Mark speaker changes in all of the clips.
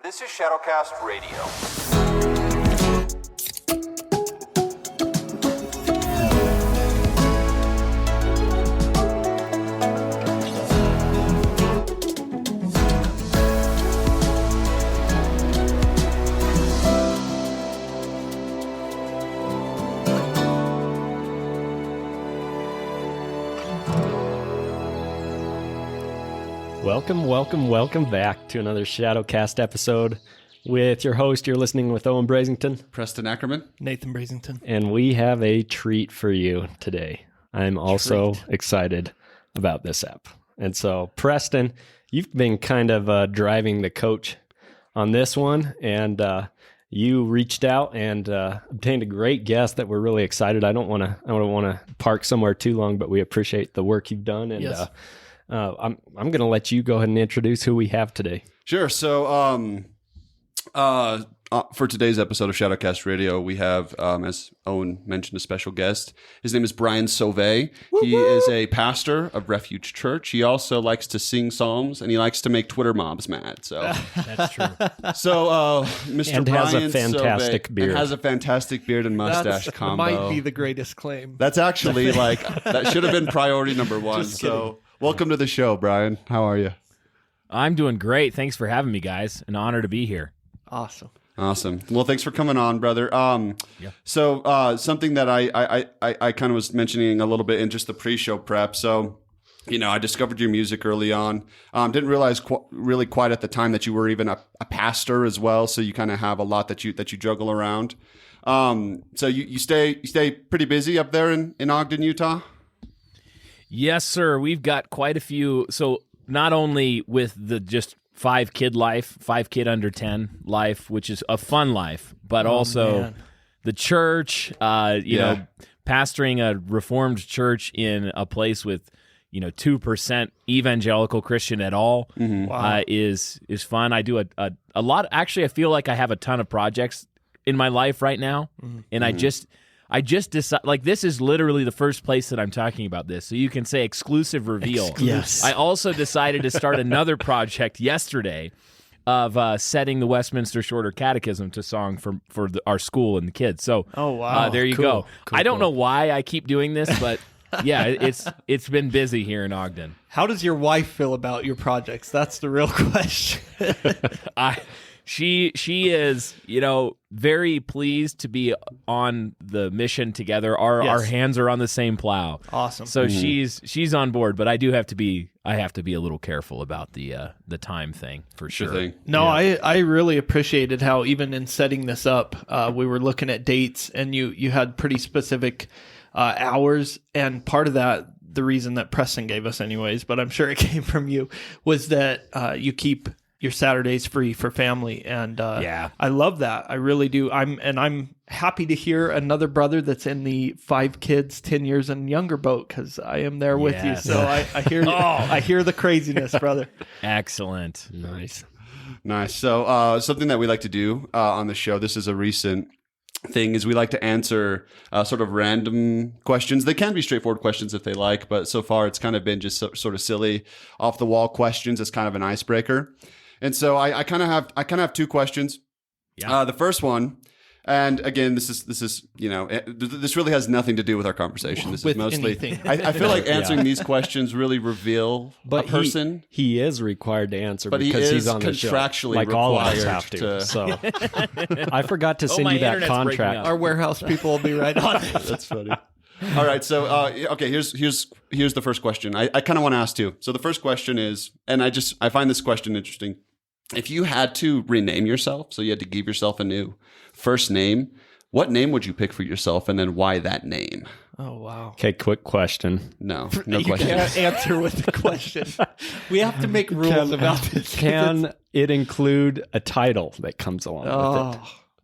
Speaker 1: This is Shadowcast Radio.
Speaker 2: Welcome back to another Shadowcast episode with your host. You're listening with Owen Brasington,
Speaker 3: Preston Ackerman,
Speaker 4: Nathan Brasington,
Speaker 2: and we have a treat for you today. I'm also excited about this app. And so, Preston, you've been kind of driving the coach on this one, and you reached out and obtained a great guest that we're really excited. I don't want to park somewhere too long, but we appreciate the work you've done. And
Speaker 4: yes.
Speaker 2: I'm going to let you go ahead and introduce who we have today.
Speaker 3: Sure. So, for today's episode of Shadowcast Radio, we have, as Owen mentioned, a special guest. His name is Brian Sauvé. He is a pastor of Refuge Church. He also likes to sing psalms, and he likes to make Twitter mobs mad. So
Speaker 4: That's true.
Speaker 3: So, Mr.
Speaker 2: And
Speaker 3: Brian
Speaker 2: has a fantastic
Speaker 3: Sauvé,
Speaker 2: beard.
Speaker 3: and has a fantastic beard and mustache
Speaker 4: That
Speaker 3: combo.
Speaker 4: might be the greatest claim.
Speaker 3: That's actually that should have been priority number one.
Speaker 4: Just kidding.
Speaker 3: So, welcome to the show, Brian. How are you?
Speaker 5: I'm doing great. Thanks for having me, guys. An honor to be here.
Speaker 4: Awesome.
Speaker 3: Well, thanks for coming on, brother. So something that I kind of was mentioning a little bit in just the pre-show prep. So, I discovered your music early on. Didn't realize really quite at the time that you were even a pastor as well. So you kind of have a lot that you juggle around. So you stay pretty busy up there in Ogden, Utah.
Speaker 5: Yes, sir. We've got quite a few. So not only with the just 5-kid life, 5-kid under 10 life, which is a fun life, but also the church, pastoring a Reformed church in a place with, 2% evangelical Christian at all is fun. I do a lot. Actually, I feel like I have a ton of projects in my life right now, and I just decided, this is literally the first place that I'm talking about this, so you can say exclusive reveal.
Speaker 2: Yes.
Speaker 5: I also decided to start another project yesterday of setting the Westminster Shorter Catechism to song for our school and the kids. So, there you go.
Speaker 2: Cool,
Speaker 5: I don't know why I keep doing this, but yeah, it's been busy here in Ogden.
Speaker 4: How does your wife feel about your projects? That's the real question.
Speaker 5: She is, very pleased to be on the mission together. Our hands are on the same plow.
Speaker 4: Awesome.
Speaker 5: So she's on board, but I have to be a little careful about the time thing for sure.
Speaker 3: Thing.
Speaker 4: No, I really appreciated how even in setting this up, we were looking at dates, and you had pretty specific hours, and part of that, the reason that Preston gave us anyways, but I'm sure it came from you, was that you keep your Saturdays free for family, and I love that. I really do. I'm happy to hear another brother that's in the 5 kids, 10 years and younger boat, because I am there with you. So I hear I hear the craziness, brother.
Speaker 5: Excellent.
Speaker 2: Nice.
Speaker 3: So something that we like to do on the show, this is a recent thing, is we like to answer sort of random questions. They can be straightforward questions if they like, but so far it's kind of been just sort of silly, off the wall questions as kind of an icebreaker. And so I kind of have 2 questions.
Speaker 5: Yeah.
Speaker 3: The first one, and again, this is this really has nothing to do with our conversation. This is mostly I feel like answering these questions really reveal a person.
Speaker 2: He is required to answer,
Speaker 3: but
Speaker 2: because he's on the
Speaker 3: contractually
Speaker 2: show. Like all of us
Speaker 3: required
Speaker 2: have to. So I forgot to send
Speaker 5: my
Speaker 2: you that
Speaker 5: internet's breaking
Speaker 2: contract.
Speaker 5: up.
Speaker 4: Our warehouse people will be right on it.
Speaker 3: That's funny. All right, so okay, here's the first question. I kind of want to ask 2. So the first question is, and I find this question interesting. If you had to rename yourself, so you had to give yourself a new first name, what name would you pick for yourself, and then why that name?
Speaker 4: Oh, wow.
Speaker 2: Okay, quick question.
Speaker 3: No
Speaker 4: You
Speaker 3: question.
Speaker 4: can't answer with the question. We have to make rules about this.
Speaker 2: Can it include a title that comes along with it?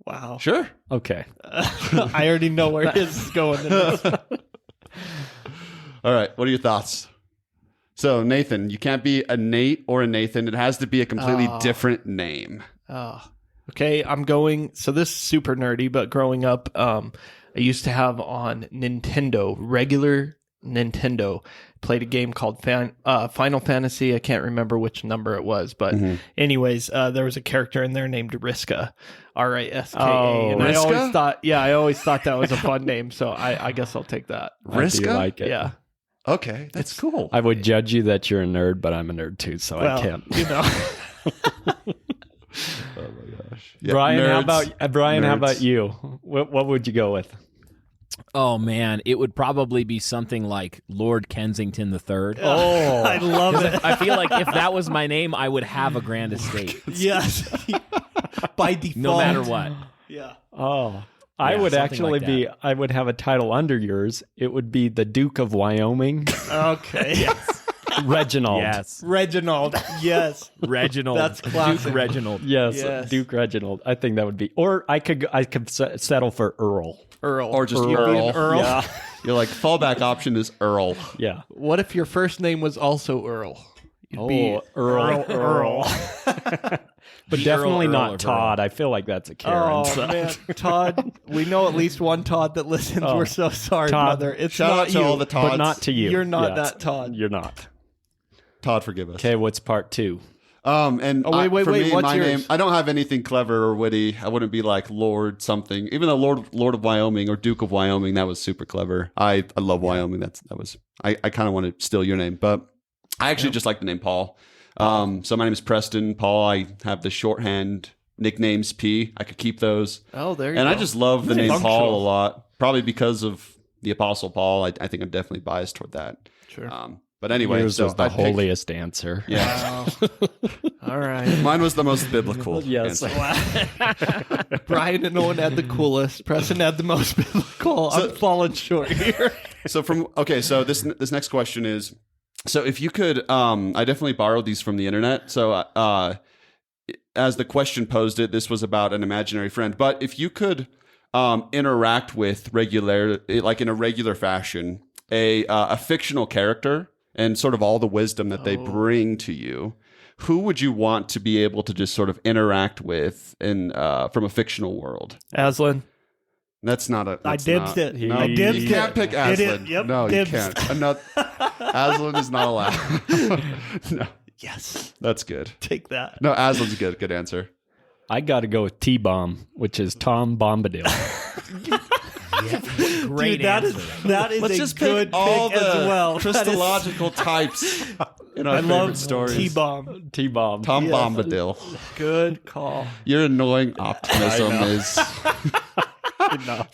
Speaker 4: Wow.
Speaker 3: Sure.
Speaker 2: Okay.
Speaker 4: I already know where his is going.
Speaker 3: All right, what are your thoughts? So, Nathan, you can't be a Nate or a Nathan. It has to be a completely different name.
Speaker 4: Okay, I'm going. So this is super nerdy, but growing up, I used to have on Nintendo regular Nintendo. Played a game called Final Fantasy. I can't remember which number it was, but anyways, there was a character in there named Riska, Riska.
Speaker 2: Oh,
Speaker 4: and
Speaker 3: Riska?
Speaker 4: I always thought that was a fun name, so I guess I'll take that.
Speaker 3: Riska?
Speaker 2: I do like it.
Speaker 4: Yeah.
Speaker 3: Okay, that's cool.
Speaker 2: I would judge you that you're a nerd, but I'm a nerd too, so I can't.
Speaker 4: You know.
Speaker 3: Oh my gosh. Yeah,
Speaker 2: Brian, how
Speaker 3: nerds.
Speaker 2: about you? What would you go with?
Speaker 5: Oh man, it would probably be something like Lord Kensington III.
Speaker 4: Oh, I love it.
Speaker 5: I feel like if that was my name, I would have a grand estate,
Speaker 4: Yes. By default.
Speaker 5: no matter what.
Speaker 4: Yeah.
Speaker 2: Oh, I
Speaker 5: Yeah,
Speaker 2: would
Speaker 5: something
Speaker 2: actually
Speaker 5: like
Speaker 2: be. I would have a title under yours. It would be the Duke of Wyoming,
Speaker 4: Okay.
Speaker 2: Reginald.
Speaker 5: Yes,
Speaker 4: Reginald. Yes.
Speaker 5: Reginald.
Speaker 4: That's classic.
Speaker 5: Duke Reginald.
Speaker 2: Yes, Duke Reginald. I think that would be. Or I could settle for Earl.
Speaker 4: Earl.
Speaker 3: Or just
Speaker 4: You'd be
Speaker 3: Earl.
Speaker 4: an Earl.
Speaker 2: Yeah,
Speaker 3: You're like, fallback option is Earl.
Speaker 2: yeah.
Speaker 4: What if your first name was also Earl? You'd be
Speaker 2: Earl. But
Speaker 5: The
Speaker 2: definitely
Speaker 5: Earl
Speaker 2: not
Speaker 5: of
Speaker 2: Todd. I feel like that's a Karen.
Speaker 4: Oh
Speaker 2: so.
Speaker 4: man, Todd. We know at least one Todd that listens.
Speaker 2: Oh,
Speaker 4: We're so sorry,
Speaker 2: Todd.
Speaker 4: brother. It's
Speaker 3: Shout
Speaker 4: not
Speaker 3: out to
Speaker 4: you.
Speaker 3: all the Todds.
Speaker 2: But not to you.
Speaker 4: You're not
Speaker 2: Yes,
Speaker 4: that Todd.
Speaker 2: You're not.
Speaker 3: Todd, forgive us.
Speaker 2: Okay, what's part 2?
Speaker 3: And
Speaker 4: Oh, wait,
Speaker 3: for me,
Speaker 4: what's
Speaker 3: my
Speaker 4: yours?
Speaker 3: name, I don't have anything clever or witty. I wouldn't be like Lord something. Even though Lord of Wyoming or Duke of Wyoming, that was super clever. I love Wyoming. I kind of want to steal your name, but I actually just like the name Paul. So my name is Preston Paul. I have the shorthand nicknames P. I could keep those.
Speaker 4: Oh, there you
Speaker 3: And
Speaker 4: go.
Speaker 3: I just love the name
Speaker 4: Functional.
Speaker 3: Paul a lot, probably because of the Apostle Paul. I think I'm definitely biased toward that.
Speaker 4: Sure.
Speaker 3: But anyway,
Speaker 2: Yours
Speaker 3: so
Speaker 2: was the
Speaker 3: I picked-
Speaker 2: holiest answer.
Speaker 3: Yeah,
Speaker 4: All right.
Speaker 3: mine was the most biblical.
Speaker 2: Yes.
Speaker 3: answer.
Speaker 4: Brian and Owen had the coolest. Preston had the most biblical. I'm falling short here.
Speaker 3: So so this next question is, so if you could, I definitely borrowed these from the internet. So as the question posed it, this was about an imaginary friend. But if you could interact with like in a regular fashion, a fictional character and sort of all the wisdom that they bring to you, who would you want to be able to just sort of interact with from a fictional world?
Speaker 4: Aslan.
Speaker 3: That's not a.
Speaker 4: I
Speaker 3: that's
Speaker 4: dibsed
Speaker 3: not-
Speaker 4: it.
Speaker 3: No,
Speaker 4: I dibsed
Speaker 3: you can't
Speaker 4: it.
Speaker 3: pick
Speaker 4: It is-
Speaker 3: Aslan.
Speaker 4: yep,
Speaker 3: No,
Speaker 4: dibs.
Speaker 3: you can't. Aslan is not allowed. No,
Speaker 4: Yes.
Speaker 3: that's good.
Speaker 4: Take that.
Speaker 3: No, Aslan's good. Good answer.
Speaker 2: I got to go with T-Bomb, which is Tom Bombadil.
Speaker 5: Great
Speaker 4: Dude, that
Speaker 5: answer.
Speaker 4: that is
Speaker 3: Let's
Speaker 4: a
Speaker 3: just
Speaker 4: good
Speaker 3: pick all
Speaker 4: pick
Speaker 3: the
Speaker 4: as well. That is-
Speaker 3: Christological types in our
Speaker 4: I
Speaker 3: favorite
Speaker 4: love
Speaker 3: stories.
Speaker 4: T-Bomb.
Speaker 2: T-Bomb.
Speaker 3: Tom
Speaker 4: Yes.
Speaker 3: Bombadil.
Speaker 4: Good call.
Speaker 3: Your annoying optimism is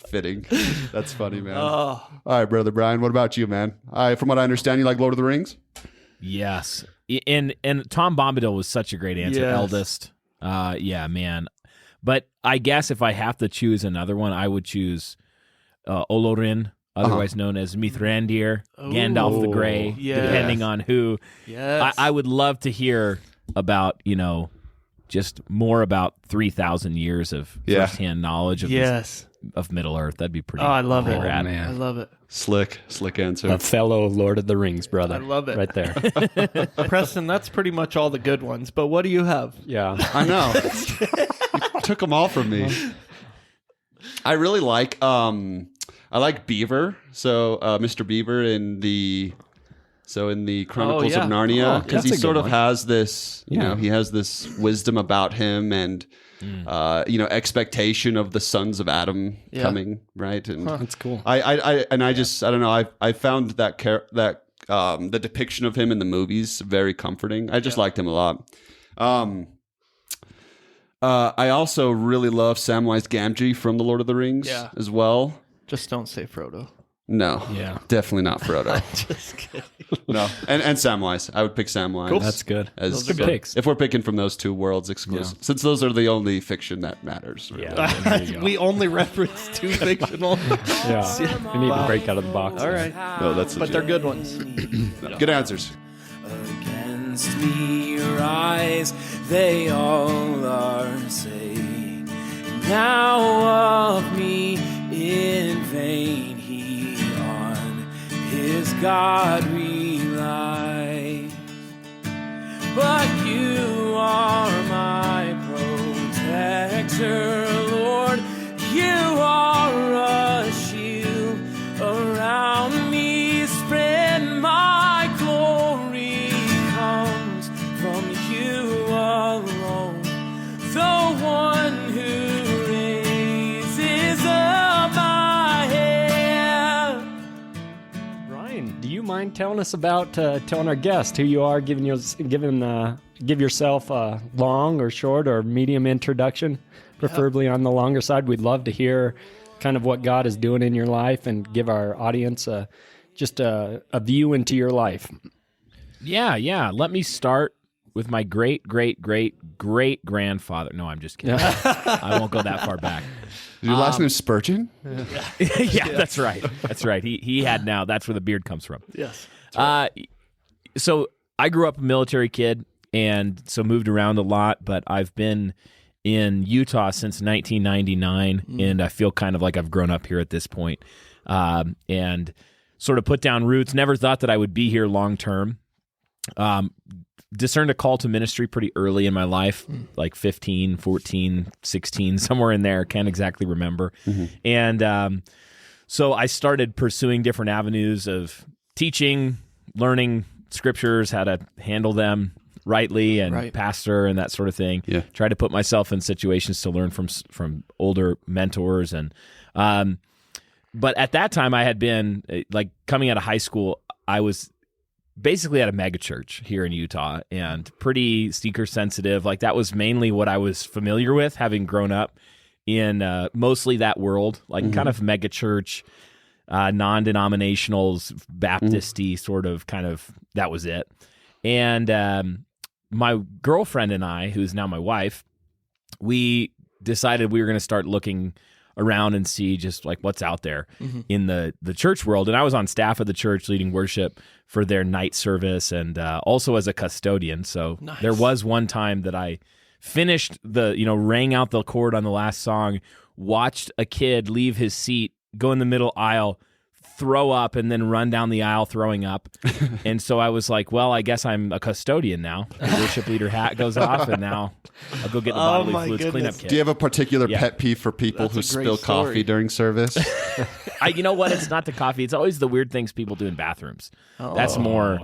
Speaker 3: fitting. That's funny, man.
Speaker 4: Oh,
Speaker 3: All right, brother Brian. What about you, man? From what I understand, you like Lord of the Rings.
Speaker 5: Yes, and Tom Bombadil was such a great answer.
Speaker 4: Yes.
Speaker 5: Eldest, yeah, man. But I guess if I have to choose another one, I would choose Olorin, otherwise known as Mithrandir, Gandalf the Grey,
Speaker 4: yes.
Speaker 5: depending on who.
Speaker 4: yes.
Speaker 5: I would love to hear about, just more about 3,000 years of
Speaker 3: Yeah.
Speaker 5: firsthand knowledge of
Speaker 4: yes.
Speaker 5: of Middle Earth. That'd be pretty.
Speaker 4: Oh, I love it.
Speaker 5: rad.
Speaker 2: man.
Speaker 4: I love it.
Speaker 3: Slick answer.
Speaker 2: A fellow Lord of the Rings brother.
Speaker 4: I love it.
Speaker 2: Right there.
Speaker 4: Preston, that's pretty much all the good ones. But what do you have?
Speaker 2: Yeah.
Speaker 3: I know. You took them all from me. I really like Beaver. So Mr. Beaver in the Chronicles
Speaker 4: yeah.
Speaker 3: of Narnia,
Speaker 2: Oh,
Speaker 3: because
Speaker 2: that's
Speaker 3: he
Speaker 2: a
Speaker 3: sort
Speaker 2: good
Speaker 3: of
Speaker 2: one.
Speaker 3: has this,
Speaker 2: Yeah.
Speaker 3: he has this wisdom about him and expectation of the sons of Adam
Speaker 4: Yeah.
Speaker 3: coming, right? And
Speaker 2: That's cool.
Speaker 3: I don't know. I found that the depiction of him in the movies very comforting. I just liked him a lot. I also really love Samwise Gamgee from The Lord of the Rings
Speaker 4: Yeah.
Speaker 3: as well.
Speaker 4: Just don't say Frodo.
Speaker 3: No,
Speaker 2: Yeah.
Speaker 3: definitely not Frodo.
Speaker 4: Just kidding.
Speaker 3: No, and Samwise. I would pick Samwise.
Speaker 2: That's good.
Speaker 3: As
Speaker 2: Those are good picks.
Speaker 3: if we're picking from those two worlds exclusive, since those are the only fiction that matters. really.
Speaker 2: Yeah. There you go.
Speaker 4: We only reference two fictional.
Speaker 2: Yeah. We need to break out of the box.
Speaker 4: All right.
Speaker 3: No, that's
Speaker 4: But they're good ones.
Speaker 3: good answers.
Speaker 1: Against me rise, they all are saying, now of me in vain he on his God relies. But you are my protector, Lord. You are a shield around me, spread
Speaker 2: mind telling us about telling our guest who you are, give yourself a long or short or medium introduction, preferably on the longer side. We'd love to hear kind of what God is doing in your life and give our audience just a view into your life.
Speaker 5: Yeah. Let me start with my great-great-great-great-grandfather. No, I'm just kidding. I won't go that far back.
Speaker 3: Your last name Spurgeon?
Speaker 5: Yeah, that's right. He had now. That's where the beard comes from.
Speaker 4: Yes.
Speaker 5: So I grew up a military kid, and so moved around a lot, but I've been in Utah since 1999, and I feel kind of like I've grown up here at this point, and sort of put down roots. Never thought that I would be here long term. Discerned a call to ministry pretty early in my life, like 15, 14, 16, somewhere in there. Can't exactly remember. And so I started pursuing different avenues of teaching, learning scriptures, how to handle them rightly, and pastor and that sort of thing.
Speaker 3: Yeah.
Speaker 5: Try to put myself in situations to learn from older mentors. And but at that time I had been, like, coming out of high school, I was basically at a mega church here in Utah, and pretty seeker sensitive. Like, that was mainly what I was familiar with, having grown up in mostly that world, like kind of mega church, non-denominationals, Baptist-y sort of, kind of, that was it. And my girlfriend and I, who's now my wife, we decided we were going to start looking around and see just like what's out there in the church world. And I was on staff of the church leading worship for their night service, and also as a custodian. So there was one time that I finished rang out the chord on the last song, watched a kid leave his seat, go in the middle aisle, throw up, and then run down the aisle throwing up. And so I was like, well, I guess I'm a custodian now. The worship leader hat goes off, and now I'll go get the bodily fluids cleanup kit.
Speaker 3: Do you have a particular pet peeve for people who spill coffee during service?
Speaker 5: You know what? It's not the coffee. It's always the weird things people do in bathrooms. That's more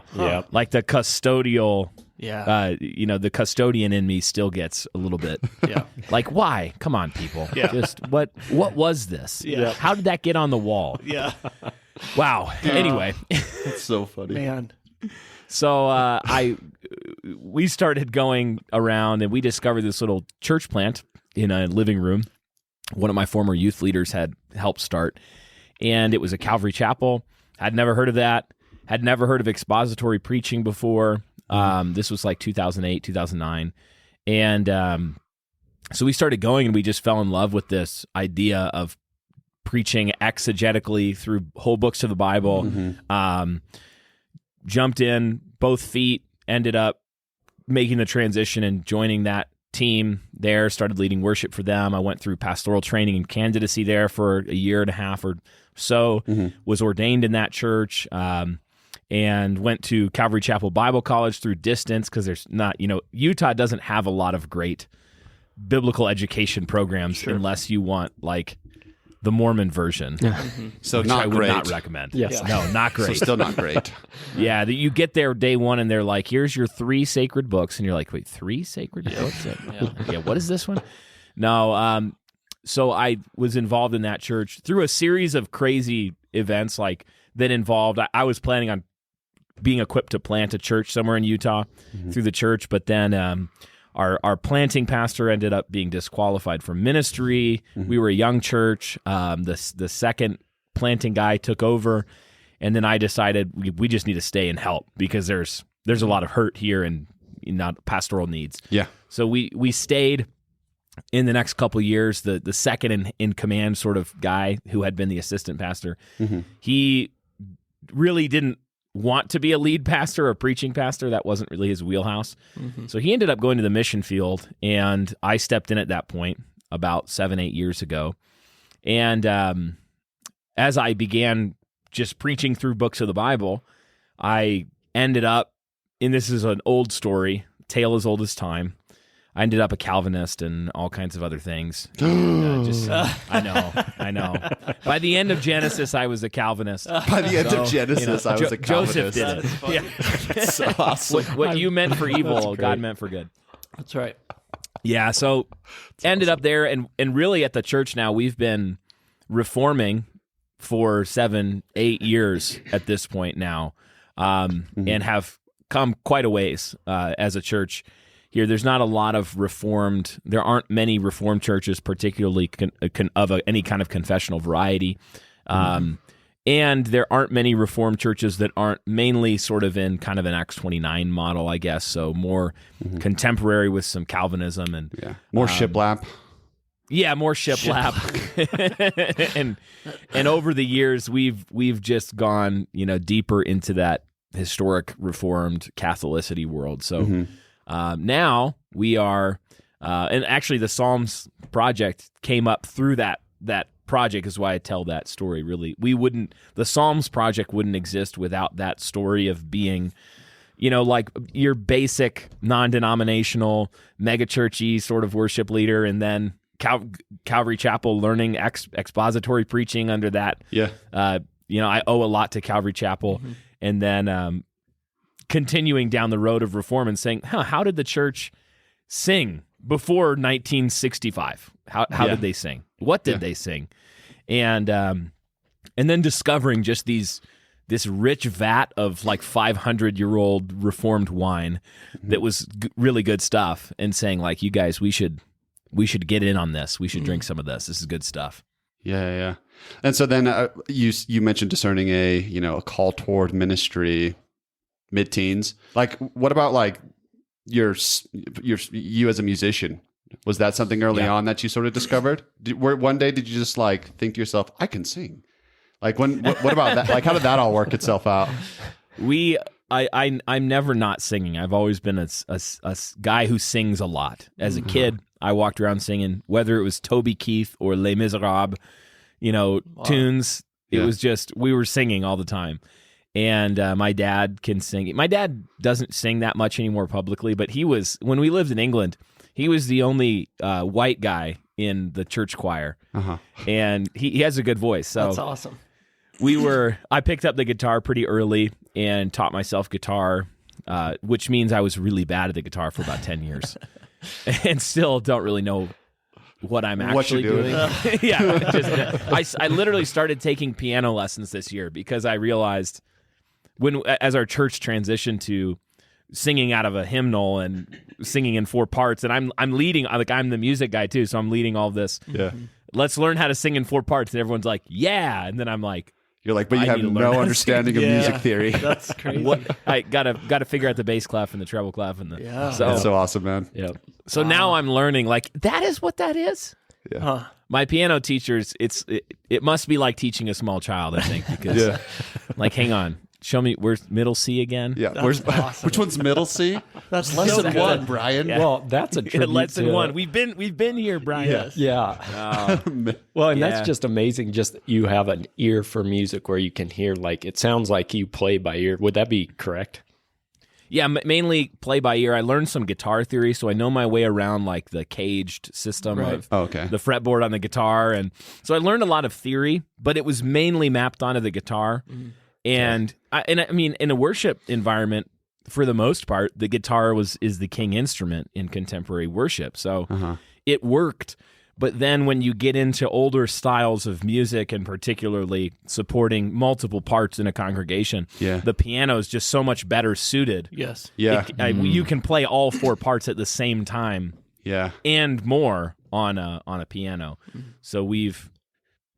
Speaker 5: like the custodial. Yeah. The custodian in me still gets a little bit. Like, why? Come on, people. Just what was this? How did that get on the wall? Wow. Anyway.
Speaker 3: That's so funny.
Speaker 4: Man.
Speaker 5: So we started going around, and we discovered this little church plant in a living room. One of my former youth leaders had helped start, and it was a Calvary Chapel. Had never heard of that. Had never heard of expository preaching before. This was like 2008, 2009. And so we started going, and we just fell in love with this idea of preaching exegetically through whole books of the Bible. Jumped in, both feet, ended up making the transition and joining that team there, started leading worship for them. I went through pastoral training and candidacy there for a year and a half or so, was ordained in that church, and went to Calvary Chapel Bible College through distance, because there's not, Utah doesn't have a lot of great biblical education programs unless you want, like, the Mormon version.
Speaker 3: So
Speaker 5: which
Speaker 3: not
Speaker 5: I would
Speaker 3: great.
Speaker 5: not recommend.
Speaker 2: Yes.
Speaker 5: No, not great.
Speaker 3: So still not great.
Speaker 5: Yeah, you get there day one, and they're like, here's your 3 sacred books. And you're like, wait, 3 sacred books? Yeah, what is this one? No, so I was involved in that church through a series of crazy events like that involved, I was planning on being equipped to plant a church somewhere in Utah through the church, but then our planting pastor ended up being disqualified from ministry. We were a young church. The second planting guy took over, and then I decided we just need to stay and help, because there's a lot of hurt here and not pastoral needs.
Speaker 3: Yeah.
Speaker 5: So we stayed. In the next couple of years, the second in command sort of guy who had been the assistant pastor, he really didn't want to be a lead pastor or preaching pastor. That wasn't really his wheelhouse. So he ended up going to the mission field, and I stepped in at that point about 7-8 years ago. And as I began just preaching through books of the Bible, I ended up, and this is an old story, tale as old as time, I ended up a Calvinist and all kinds of other things. I know. By the end of Genesis, I was a Calvinist.
Speaker 3: By the end of Genesis, I was a Calvinist.
Speaker 5: Joseph did it. Yeah.
Speaker 3: That's so awesome.
Speaker 5: What you meant for evil, God meant for good.
Speaker 4: That's right.
Speaker 5: Yeah, so ended up there, and really at the church now, we've been reforming for 7-8 years at this point now. and have come quite a ways as a church here. There's not a lot of there aren't many Reformed churches, particularly of any kind of confessional variety. And there aren't many Reformed churches that aren't mainly sort of in kind of an Acts 29 model, I guess. So more contemporary with some Calvinism and
Speaker 3: more shiplap.
Speaker 5: Yeah, more shiplap. and over the years, we've just gone deeper into that historic Reformed Catholicity world. So now we are, and actually the Psalms project came up through that project is why I tell that story. Really, the Psalms project wouldn't exist without that story of being, like your basic non-denominational megachurchy sort of worship leader, and then Calvary Chapel learning expository preaching under that. Yeah. I owe a lot to Calvary Chapel, and then continuing down the road of reform and saying, how did the church sing before 1965? How did they sing? What did they sing? And then discovering just this rich vat of like 500-year-old Reformed wine that was really good stuff, and saying like, you guys, we should get in on this. We should drink some of this. This is good stuff. Yeah.
Speaker 3: And so then you mentioned discerning a call toward ministry mid-teens. Like, what about like you as a musician? Was that something early on that you sort of discovered? One day did you just like think to yourself, I can sing? Like what about that? Like, how did that all work itself out?
Speaker 5: I'm never not singing. I've always been a guy who sings a lot. As a kid, I walked around singing, whether it was Toby Keith or Les Miserables, tunes. It was just, we were singing all the time. And my dad can sing. My dad doesn't sing that much anymore publicly, but when we lived in England, he was the only white guy in the church choir. And he has a good voice. So
Speaker 4: that's awesome.
Speaker 5: I picked up the guitar pretty early and taught myself guitar, which means I was really bad at the guitar for about 10 years and still don't really know what I'm actually doing. I literally started taking piano lessons this year because I realized as our church transitioned to singing out of a hymnal and singing in 4 parts, and I'm leading, like I'm the music guy too, so I'm leading all this. Yeah. Let's learn how to sing in 4 parts, and everyone's like, yeah, and then I'm like,
Speaker 3: you're like, but you have no understanding of music theory.
Speaker 4: That's crazy.
Speaker 5: I gotta figure out the bass clef and the treble clef and
Speaker 3: that's so awesome, man.
Speaker 5: Yeah. So now I'm learning like that is what that is. Yeah. My piano teachers, it must be like teaching a small child, I think, because like, hang on. Show me, where's middle C again?
Speaker 3: Yeah, awesome. Which one's middle C?
Speaker 4: That's
Speaker 3: lesson 1, Brian.
Speaker 2: Yeah. Well, that's a tribute
Speaker 5: lesson 1. We've been here, Brian.
Speaker 2: Yes. Yeah. Well, and that's just amazing. Just you have an ear for music where you can hear, like, it sounds like you play by ear. Would that be correct?
Speaker 5: Yeah, mainly play by ear. I learned some guitar theory, so I know my way around like the caged system of the fretboard on the guitar, and so I learned a lot of theory, but it was mainly mapped onto the guitar. And I mean, in a worship environment, for the most part, the guitar is the king instrument in contemporary worship. So it worked. But then when you get into older styles of music, and particularly supporting multiple parts in a congregation, the piano is just so much better suited.
Speaker 4: Yes.
Speaker 3: Yeah.
Speaker 5: You can play all 4 parts at the same time.
Speaker 3: Yeah.
Speaker 5: And more on a piano. So we've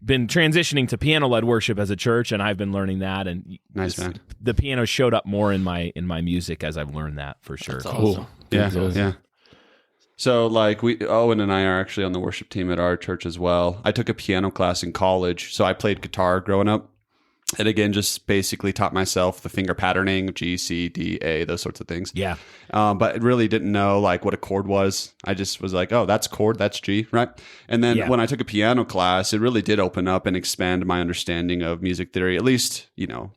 Speaker 5: been transitioning to piano-led worship as a church, and I've been learning that. And
Speaker 3: nice, man.
Speaker 5: The piano showed up more in my music as I've learned that, for sure.
Speaker 4: That's awesome.
Speaker 3: Yeah. So like Owen and I are actually on the worship team at our church as well. I took a piano class in college, so I played guitar growing up. And again, just basically taught myself the finger patterning, G, C, D, A, those sorts of things.
Speaker 5: Yeah.
Speaker 3: But really didn't know like what a chord was. I just was like, oh, that's chord, that's G, right? And then when I took a piano class, it really did open up and expand my understanding of music theory, at least,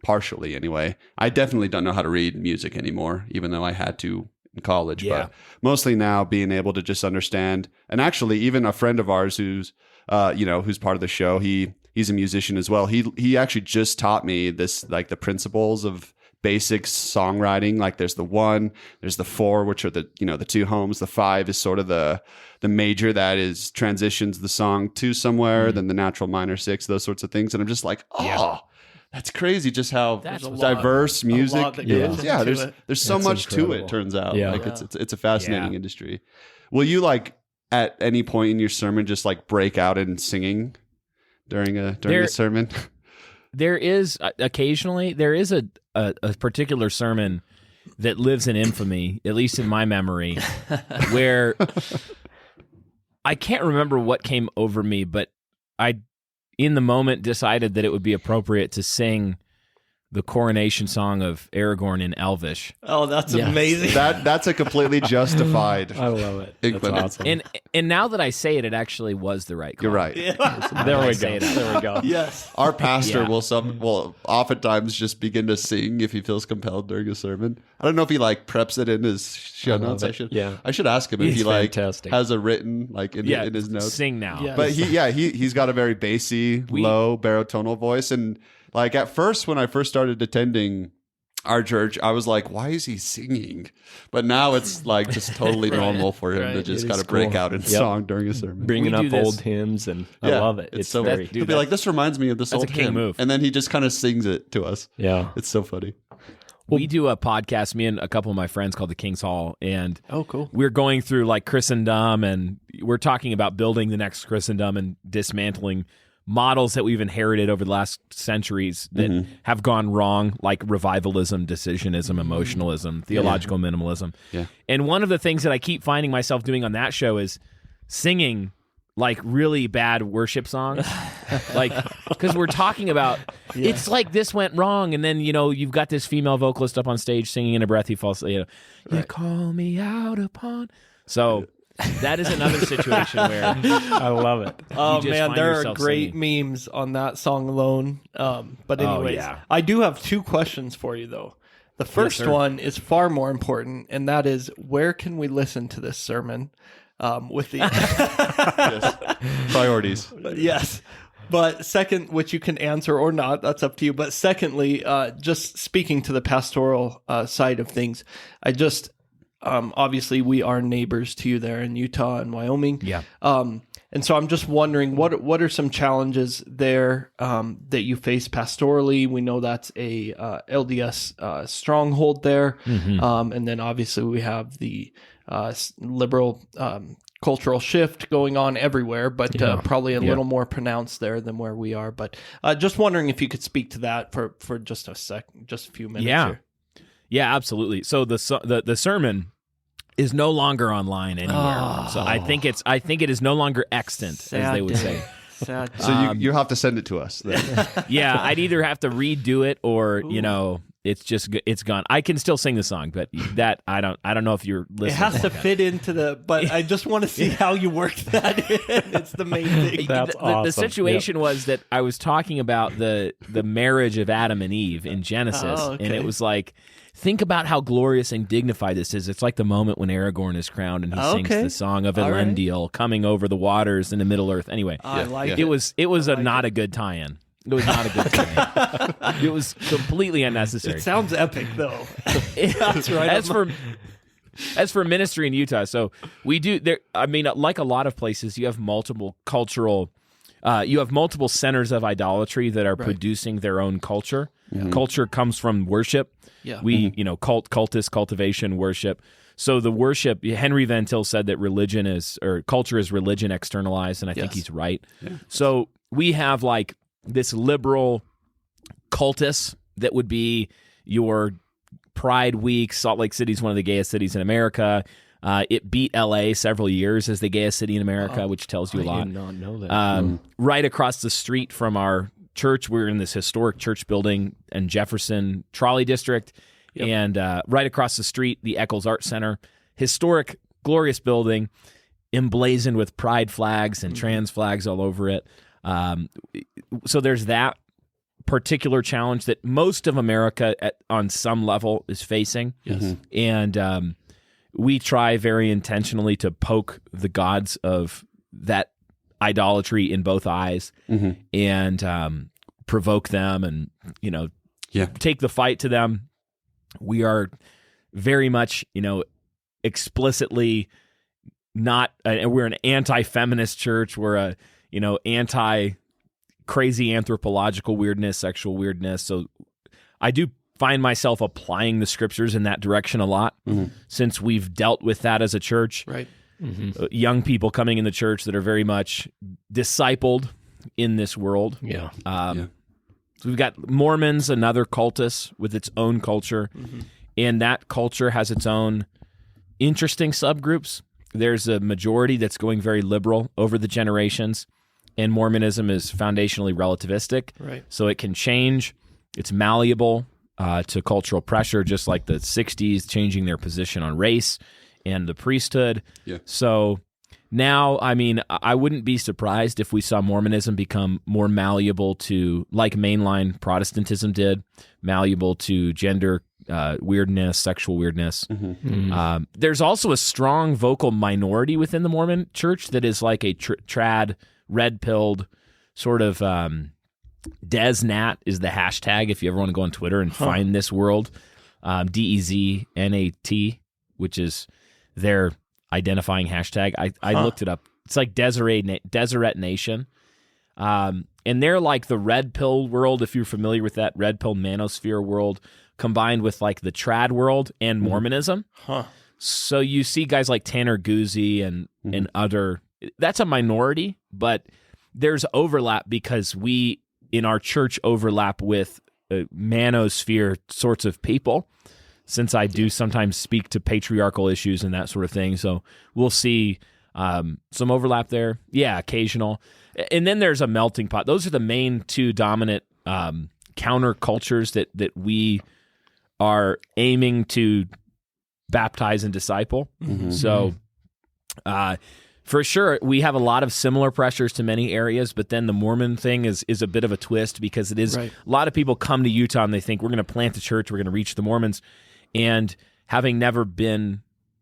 Speaker 3: partially anyway. I definitely don't know how to read music anymore, even though I had to in college. But mostly now being able to just understand. And actually, even a friend of ours who's part of the show, he's a musician as well. He actually just taught me this, like the principles of basic songwriting. Like there's the 1, there's the 4, which are the 2 homes. The 5 is sort of the major that is transitions the song to somewhere, then the natural minor 6, those sorts of things. And I'm just like, That's crazy, just how
Speaker 5: That's
Speaker 3: diverse music
Speaker 4: that goes
Speaker 3: is. Yeah,
Speaker 4: into it.
Speaker 3: there's so
Speaker 2: That's
Speaker 3: much to
Speaker 2: incredible.
Speaker 3: it. Turns out,
Speaker 2: Yeah.
Speaker 3: like
Speaker 4: Yeah.
Speaker 3: it's a fascinating
Speaker 5: Yeah.
Speaker 3: industry. Will you like at any point in your sermon just like break out in singing during a sermon?
Speaker 5: There is occasionally there is a particular sermon that lives in infamy, at least in my memory, where I can't remember what came over me, but I, in the moment, decided that it would be appropriate to sing the coronation song of Aragorn in Elvish.
Speaker 4: Oh, that's
Speaker 2: Yes.
Speaker 4: amazing.
Speaker 3: That's a completely justified.
Speaker 2: I love it. That's
Speaker 3: Inclement.
Speaker 2: awesome.
Speaker 5: And now that I say it, it actually was the right call.
Speaker 3: You're right.
Speaker 2: there we
Speaker 5: say
Speaker 2: go.
Speaker 5: it out.
Speaker 2: There we go.
Speaker 4: Yes.
Speaker 3: Our pastor
Speaker 5: Yeah.
Speaker 3: will oftentimes just begin to sing if he feels compelled during a sermon. I don't know if he like preps it in his show
Speaker 2: love
Speaker 3: notes.
Speaker 2: it. Yeah.
Speaker 3: I should ask him if
Speaker 2: It's
Speaker 3: he like
Speaker 2: fantastic.
Speaker 3: has a written like in his notes.
Speaker 5: Sing now.
Speaker 4: Yeah.
Speaker 3: But he's got a very bassy, low baritone voice, and like at first when I first started attending our church, I was like, why is he singing? But now it's like just totally normal for him to
Speaker 4: Right.
Speaker 3: just
Speaker 2: It
Speaker 3: kind
Speaker 2: is
Speaker 3: of break
Speaker 2: cool.
Speaker 3: out in
Speaker 2: Yep.
Speaker 3: song during a sermon.
Speaker 2: Bringing
Speaker 5: We
Speaker 2: up
Speaker 5: do this-
Speaker 2: old hymns, and I love it.
Speaker 3: It's so
Speaker 2: very,
Speaker 3: He'll be like, this reminds me of this
Speaker 5: that's
Speaker 3: old
Speaker 5: a king
Speaker 3: hymn.
Speaker 5: move.
Speaker 3: And then he just kind of sings it to us.
Speaker 2: yeah.
Speaker 3: It's so funny.
Speaker 5: We do a podcast, me and a couple of my friends, called the King's Hall, and
Speaker 4: Oh, cool.
Speaker 5: we're going through like Christendom, and we're talking about building the next Christendom and dismantling models that we've inherited over the last centuries that have gone wrong, like revivalism, decisionism, emotionalism, theological minimalism.
Speaker 3: Yeah.
Speaker 5: And one of the things that I keep finding myself doing on that show is singing like really bad worship songs. Like, because we're talking about, it's like this went wrong, and then, you've got this female vocalist up on stage singing in a breathy falsetto, you call me out upon. So that is another situation where
Speaker 2: I love it.
Speaker 4: Oh
Speaker 5: just
Speaker 4: man,
Speaker 5: find
Speaker 4: there are
Speaker 5: yourself
Speaker 4: great
Speaker 5: singing.
Speaker 4: memes on that song alone. But anyways,
Speaker 5: yeah.
Speaker 4: I do have two questions for you though. The first
Speaker 5: sir.
Speaker 4: one is far more important, and that is, where can we listen to this sermon? With the
Speaker 3: Yes. Priorities.
Speaker 4: yes. But second, which you can answer or not, that's up to you. But secondly, just speaking to the pastoral side of things, I just obviously we are neighbors to you there in Utah and Wyoming.
Speaker 5: Yeah.
Speaker 4: And so I'm just wondering, what are some challenges there that you face pastorally? We know that's a LDS stronghold there, and then obviously we have the liberal cultural shift going on everywhere, but probably a little more pronounced there than where we are. But just wondering if you could speak to that for just a few minutes.
Speaker 5: Yeah.
Speaker 4: Here.
Speaker 5: Yeah, absolutely. So the sermon is no longer online anywhere. So I think it is no longer extant, as they would say.
Speaker 4: Sad.
Speaker 3: So you have to send it to us then.
Speaker 5: Yeah, I'd either have to redo it or it's gone. I can still sing the song, but that I don't know if you're
Speaker 4: It
Speaker 5: listening.
Speaker 4: has to fit into but I just want to see how you work that in. It's the main thing.
Speaker 2: That's
Speaker 5: the
Speaker 2: awesome.
Speaker 5: situation was that I was talking about the marriage of Adam and Eve in Genesis,
Speaker 4: Oh, okay.
Speaker 5: and it was like, think about how glorious and dignified this is. It's like the moment when Aragorn is crowned and he sings
Speaker 4: Okay.
Speaker 5: the song of
Speaker 4: All right.
Speaker 5: Elendil, coming over the waters in the Middle Earth. Anyway,
Speaker 4: I like
Speaker 5: it was not a good tie-in. It was not a good tie-in. It was completely unnecessary.
Speaker 4: It sounds epic, though. That's right.
Speaker 5: As for ministry in Utah, so we do there. I mean, like a lot of places, you have multiple cultural, you have multiple centers of idolatry that are producing their own culture. Culture comes from worship.
Speaker 4: Yeah.
Speaker 5: We, cultus, cultivation, worship. So the worship, Henry Van Til said that culture is religion externalized, and I think
Speaker 4: Yes.
Speaker 5: he's right. Yeah. So we have like this liberal cultus that would be your Pride Week. Salt Lake City is one of the gayest cities in America. It beat LA several years as the gayest city in America, which tells you a lot.
Speaker 2: I did not know that.
Speaker 5: Right across the street from our church, we're in this historic church building in Jefferson Trolley District. Yep. And right across the street, the Eccles Art Center, historic, glorious building, emblazoned with pride flags and trans flags all over it. So there's that particular challenge that most of America on some level is facing.
Speaker 4: Yes.
Speaker 5: And we try very intentionally to poke the gods of that idolatry in both eyes and provoke them and, take the fight to them. We are very much, explicitly not, we're an anti-feminist church. We're a, anti crazy anthropological weirdness, sexual weirdness. So I do find myself applying the scriptures in that direction a lot since we've dealt with that as a church.
Speaker 4: Right.
Speaker 5: Young people coming in the church that are very much discipled in this world.
Speaker 2: Yeah.
Speaker 5: So we've got Mormons, another cultus with its own culture, and that culture has its own interesting subgroups. There's a majority that's going very liberal over the generations, and Mormonism is foundationally relativistic.
Speaker 4: Right.
Speaker 5: So it can change. It's malleable to cultural pressure, just like the 60s changing their position on race and the priesthood.
Speaker 3: Yeah.
Speaker 5: So now, I mean, I wouldn't be surprised if we saw Mormonism become more malleable to, like mainline Protestantism did, malleable to gender weirdness, sexual weirdness. There's also a strong vocal minority within the Mormon church that is like a trad, red-pilled sort of DezNat is the hashtag if you ever want to go on Twitter and find this world. DezNat, which is their identifying hashtag. I looked it up. It's like Deseret Nation. And they're like the red pill world, if you're familiar with that red pill manosphere world, combined with like the trad world and Mormonism. So you see guys like Tanner Guzzi and other, that's a minority, but there's overlap because we in our church overlap with manosphere sorts of people, since I do sometimes speak to patriarchal issues and that sort of thing. So we'll see some overlap there. Yeah, occasional. And then there's a melting pot. Those are the main two dominant countercultures that we are aiming to baptize and disciple. So for sure, we have a lot of similar pressures to many areas, but then the Mormon thing is a bit of a twist because it is a lot of people come to Utah and they think we're going to plant a church, we're going to reach the Mormons. And having never been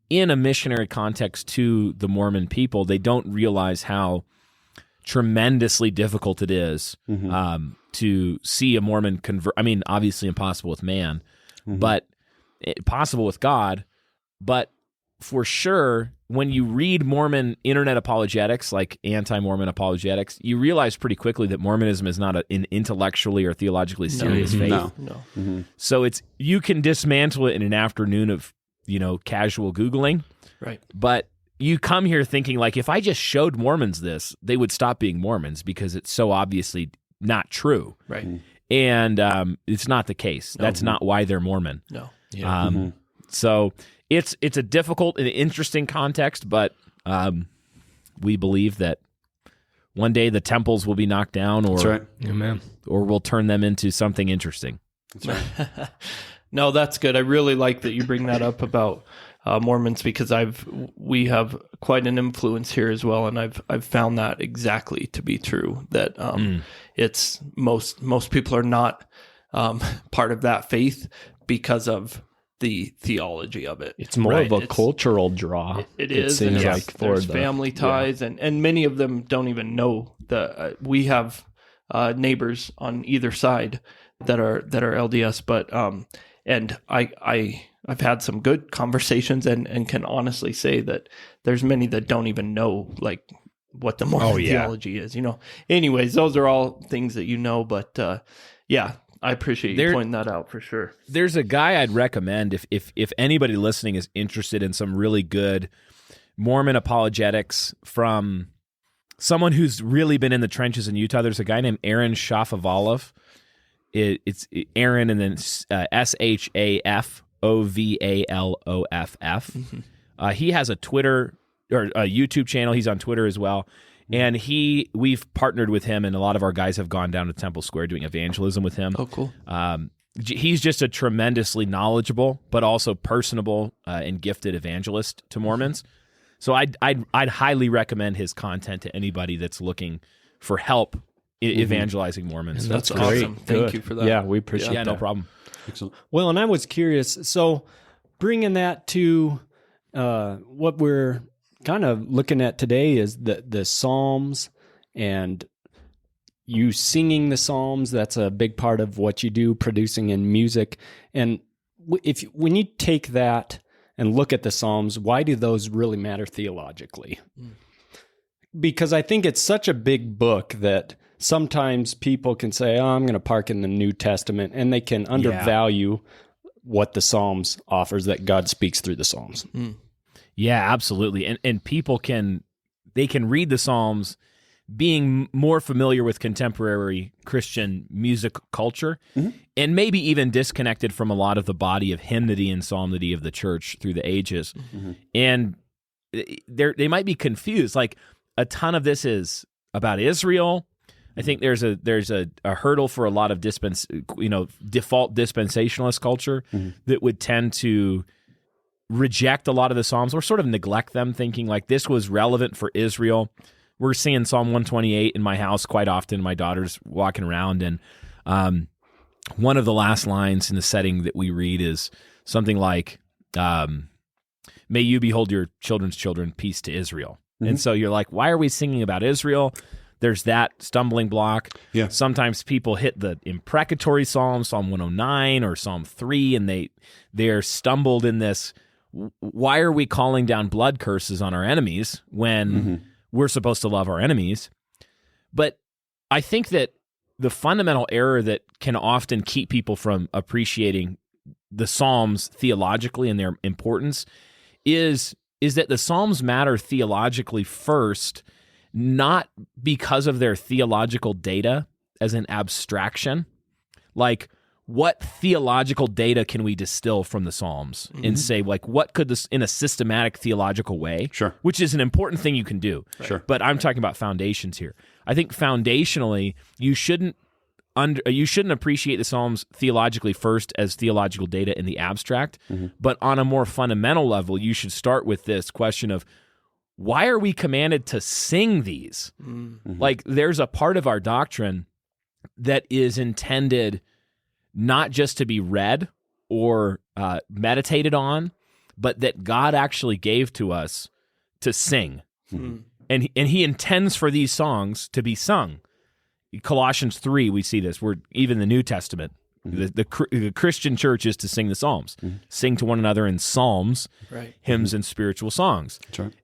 Speaker 5: in a missionary context to the Mormon people, they don't realize how tremendously difficult it is to see a Mormon convert. I mean, obviously impossible with man, but possible with God. But for sure, when you read Mormon internet apologetics, like anti-Mormon apologetics, you realize pretty quickly that Mormonism is not an intellectually or theologically serious faith.
Speaker 4: No.
Speaker 5: So you can dismantle it in an afternoon of, casual Googling. Right. But you come here thinking, like, if I just showed Mormons this, they would stop being Mormons because it's so obviously not true. Right. And it's not the case. That's not why they're Mormon. No. Yeah. So it's a difficult and interesting context, but we believe that one day the temples will be knocked down, or
Speaker 3: That's right.
Speaker 2: Amen.
Speaker 5: Or we'll turn them into something interesting.
Speaker 3: That's right.
Speaker 4: No, that's good. I really like that you bring that up about Mormons because we have quite an influence here as well, and I've found that exactly to be true. That it's most people are not part of that faith because of the theology of it.
Speaker 2: It's more of a cultural draw.
Speaker 4: It is.
Speaker 2: Seems
Speaker 4: and
Speaker 2: like
Speaker 4: there's family ties, and many of them don't even know that we have neighbors on either side that are LDS, but and I've had some good conversations and can honestly say that there's many that don't even know like what the Mormon theology is. Anyways, those are all things that but I appreciate you pointing that out for sure.
Speaker 5: There's a guy I'd recommend if anybody listening is interested in some really good Mormon apologetics from someone who's really been in the trenches in Utah. There's a guy named Aaron Shapovalov. It's Aaron and then Shafovalloff. He has a Twitter or a YouTube channel. He's on Twitter as well. And we've partnered with him, and a lot of our guys have gone down to Temple Square doing evangelism with him.
Speaker 4: Oh, cool.
Speaker 5: He's just a tremendously knowledgeable, but also personable and gifted evangelist to Mormons. So I'd highly recommend his content to anybody that's looking for help evangelizing Mormons.
Speaker 4: And that's awesome. Thank you for that.
Speaker 2: Yeah, we appreciate that.
Speaker 5: Yeah, no problem.
Speaker 3: Excellent.
Speaker 2: Well, and I was curious, so bringing that to what we're kind of looking at today is the Psalms and you singing the Psalms. That's a big part of what you do, producing in music. And when you take that and look at the Psalms, why do those really matter theologically? Because I think it's such a big book that sometimes people can say, oh, I'm going to park in the New Testament, and they can undervalue what the Psalms offers, that God speaks through the Psalms.
Speaker 5: Yeah, absolutely. And people can read the Psalms being more familiar with contemporary Christian music culture, and maybe even disconnected from a lot of the body of hymnody and psalmody of the church through the ages. And they might be confused. Like, a ton of this is about Israel. I think there's a hurdle for a lot of default dispensationalist culture that would tend to reject a lot of the Psalms or sort of neglect them, thinking like this was relevant for Israel. We're singing Psalm 128 in my house quite often. My daughter's walking around, and one of the last lines in the setting that we read is something like, may you behold your children's children, peace to Israel. And so you're like, why are we singing about Israel? There's that stumbling block.
Speaker 3: Yeah.
Speaker 5: Sometimes people hit the imprecatory Psalm 109 or Psalm 3, and they're stumbled in this, why are we calling down blood curses on our enemies when we're supposed to love our enemies? But I think that the fundamental error that can often keep people from appreciating the Psalms theologically and their importance is that the Psalms matter theologically first, not because of their theological data as an abstraction. Like, what theological data can we distill from the Psalms and say, like, what could this, in a systematic theological way, which is an important thing you can do. But I'm talking about foundations here. I think foundationally, you shouldn't appreciate the Psalms theologically first as theological data in the abstract, but on a more fundamental level, you should start with this question of, why are we commanded to sing these? Like, there's a part of our doctrine that is intended not just to be read or meditated on, but that God actually gave to us to sing. And he intends for these songs to be sung. Colossians 3, we see this, where even the New Testament, the Christian church is to sing the Psalms, sing to one another in psalms, hymns, and spiritual songs.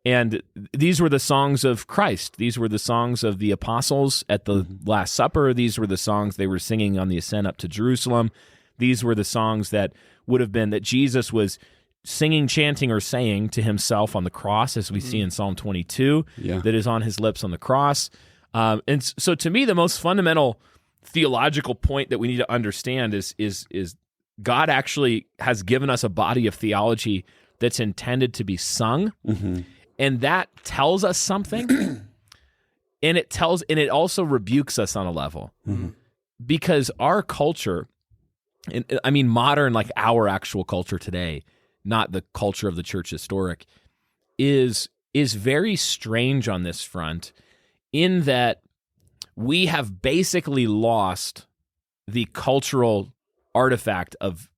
Speaker 5: And these were the songs of Christ. These were the songs of the apostles at the Last Supper. These were the songs they were singing on the ascent up to Jerusalem. These were the songs that would have been that Jesus was singing, chanting, or saying to himself on the cross, as we see in Psalm 22, that is on his lips on the cross. And so to me, the most fundamental theological point that we need to understand is God actually has given us a body of theology that's intended to be sung, and that tells us something, and it also rebukes us on a level, because our culture, and I mean modern, like our actual culture today, not the culture of the church historic, is very strange on this front, in that we have basically lost the cultural artifact of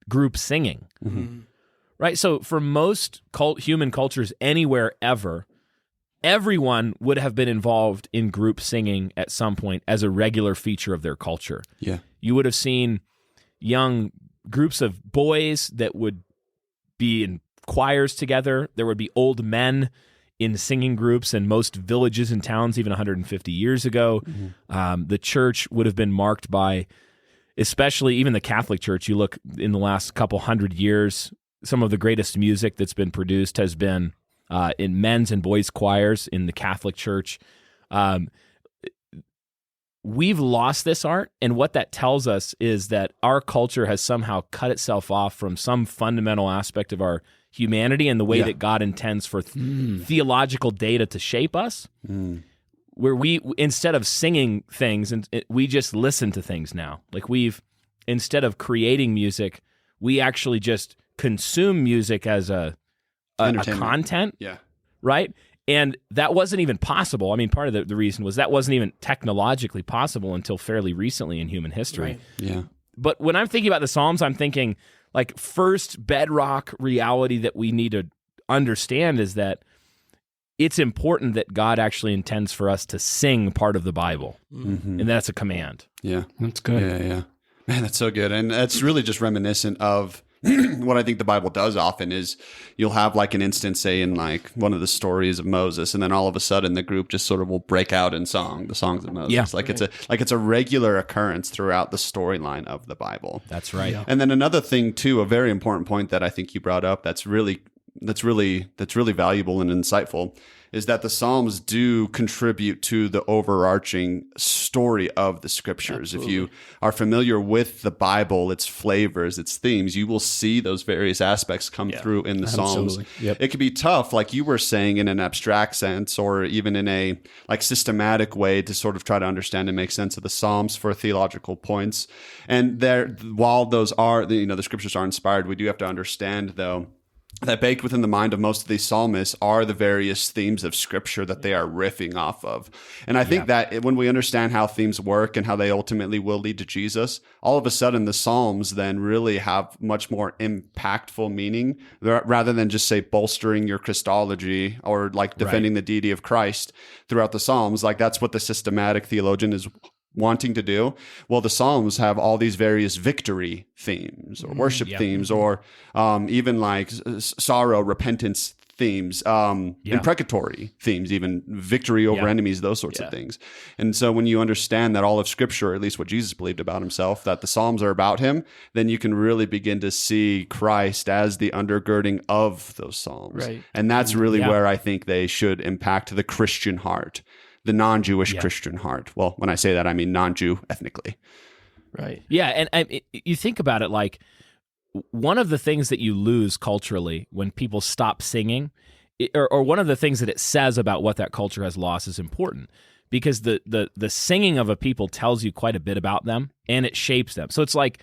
Speaker 5: group singing, right? So for most human cultures anywhere ever, everyone would have been involved in group singing at some point as a regular feature of their culture. You would have seen young groups of boys that would be in choirs together. There would be old men in singing groups in most villages and towns even 150 years ago. The church would have been marked by, especially even the Catholic Church, you look in the last couple hundred years, some of the greatest music that's been produced has been in men's and boys' choirs in the Catholic Church. We've lost this art, and what that tells us is that our culture has somehow cut itself off from some fundamental aspect of our humanity and the way that God intends for theological data to shape us, where we, instead of singing things, we just listen to things now. Like, instead of creating music, we actually just consume music as a content, right? And that wasn't even possible. I mean, part of the reason was that wasn't even technologically possible until fairly recently in human history. But when I'm thinking about the Psalms, I'm thinking, like, first bedrock reality that we need to understand is that it's important that God actually intends for us to sing part of the Bible, and that's a command.
Speaker 3: That's good. Man, that's so good. And that's really just reminiscent of what I think the Bible does often is you'll have like an instance, say in like one of the stories of Moses, and then all of a sudden the group just sort of will break out in song, the songs of Moses.
Speaker 5: Yeah.
Speaker 3: It's a regular occurrence throughout the storyline of the Bible.
Speaker 5: That's right.
Speaker 2: Yeah.
Speaker 3: And then another thing too, a very important point that I think you brought up that's really valuable and insightful is that the Psalms do contribute to the overarching story of the Scriptures.
Speaker 4: Absolutely.
Speaker 3: If you are familiar with the Bible, its flavors, its themes, you will see those various aspects come through in the Psalms.
Speaker 2: Absolutely. Yep.
Speaker 3: It can be tough, like you were saying, in an abstract sense, or even in a like systematic way to sort of try to understand and make sense of the Psalms for theological points. And there, while those are, the Scriptures are inspired, we do have to understand, though, that baked within the mind of most of these psalmists are the various themes of Scripture that they are riffing off of. And I think that when we understand how themes work and how they ultimately will lead to Jesus, all of a sudden the Psalms then really have much more impactful meaning rather than just, say, bolstering your Christology or like defending the deity of Christ throughout the Psalms. Like that's what the systematic theologian is wanting to do. Well, the Psalms have all these various victory themes or worship themes or even like sorrow, repentance themes, imprecatory themes, even victory over enemies, those sorts of things. And so when you understand that all of Scripture, or at least what Jesus believed about himself, that the Psalms are about him, then you can really begin to see Christ as the undergirding of those Psalms.
Speaker 4: Right.
Speaker 3: And that's really where I think they should impact the Christian heart. The non-Jewish Christian heart. Well, when I say that, I mean non-Jew ethnically.
Speaker 4: Right.
Speaker 5: Yeah, and you think about it, like one of the things that you lose culturally when people stop singing, or one of the things that it says about what that culture has lost is important, because the singing of a people tells you quite a bit about them, and it shapes them. So it's like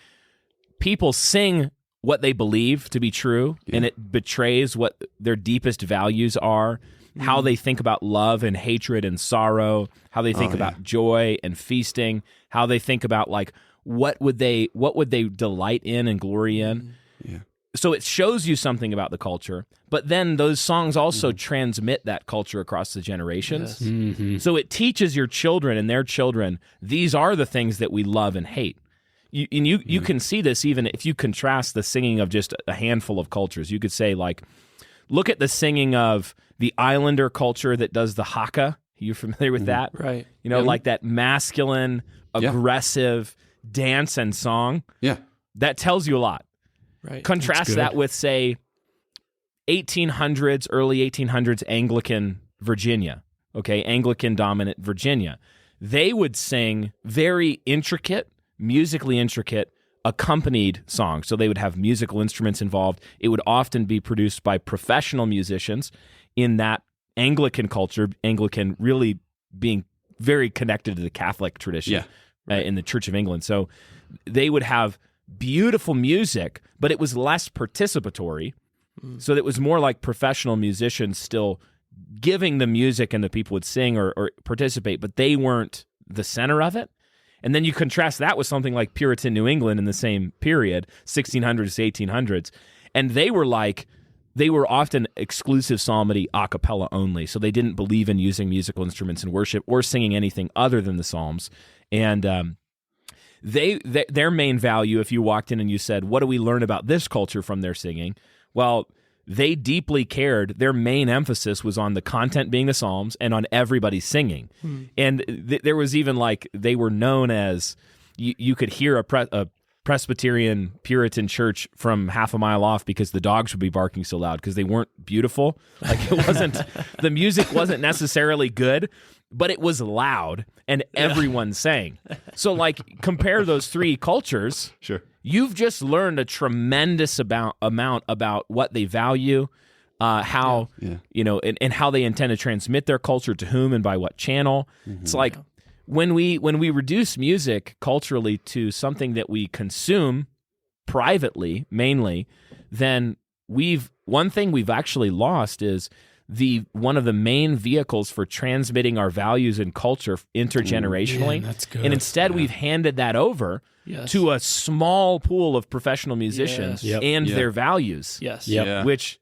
Speaker 5: people sing what they believe to be true, and it betrays what their deepest values are, how they think about love and hatred and sorrow, how they think about joy and feasting, how they think about like what would they delight in and glory in.
Speaker 3: Yeah.
Speaker 5: So it shows you something about the culture, but then those songs also transmit that culture across the generations.
Speaker 4: Yes.
Speaker 2: Mm-hmm.
Speaker 5: So it teaches your children and their children, these are the things that we love and hate. You can see this even if you contrast the singing of just a handful of cultures. You could say, like, look at the singing of the Islander culture that does the haka. You familiar with that?
Speaker 4: Right.
Speaker 5: You know, like that masculine, aggressive dance and song.
Speaker 3: Yeah.
Speaker 5: That tells you a lot.
Speaker 4: Right.
Speaker 5: Contrast that with, say, 1800s, early 1800s Anglican Virginia, okay, Anglican dominant Virginia. They would sing very intricate, musically intricate, accompanied songs. So they would have musical instruments involved. It would often be produced by professional musicians in that Anglican culture, Anglican really being very connected to the Catholic tradition in the Church of England. So they would have beautiful music, but it was less participatory. So it was more like professional musicians still giving the music and the people would sing or participate, but they weren't the center of it. And then you contrast that with something like Puritan New England in the same period, 1600s to 1800s, and they were often exclusive psalmody a cappella only, so they didn't believe in using musical instruments in worship or singing anything other than the Psalms. And their main value, if you walked in and you said, what do we learn about this culture from their singing? Well, they deeply cared. Their main emphasis was on the content being the Psalms and on everybody singing. And there was even like, they were known as, you could hear a Presbyterian Puritan church from half a mile off because the dogs would be barking so loud because they weren't beautiful. Like it wasn't, the music wasn't necessarily good, but it was loud and everyone sang. So like compare those three cultures.
Speaker 3: Sure.
Speaker 5: You've just learned a tremendous amount about what they value, how, you know, and how they intend to transmit their culture to whom and by what channel. It's like when we reduce music culturally to something that we consume privately, mainly, then one thing we've actually lost is one of the main vehicles for transmitting our values and culture intergenerationally.
Speaker 2: That's good.
Speaker 5: And instead we've handed that over to a small pool of professional musicians and their values.
Speaker 4: Yes.
Speaker 5: Which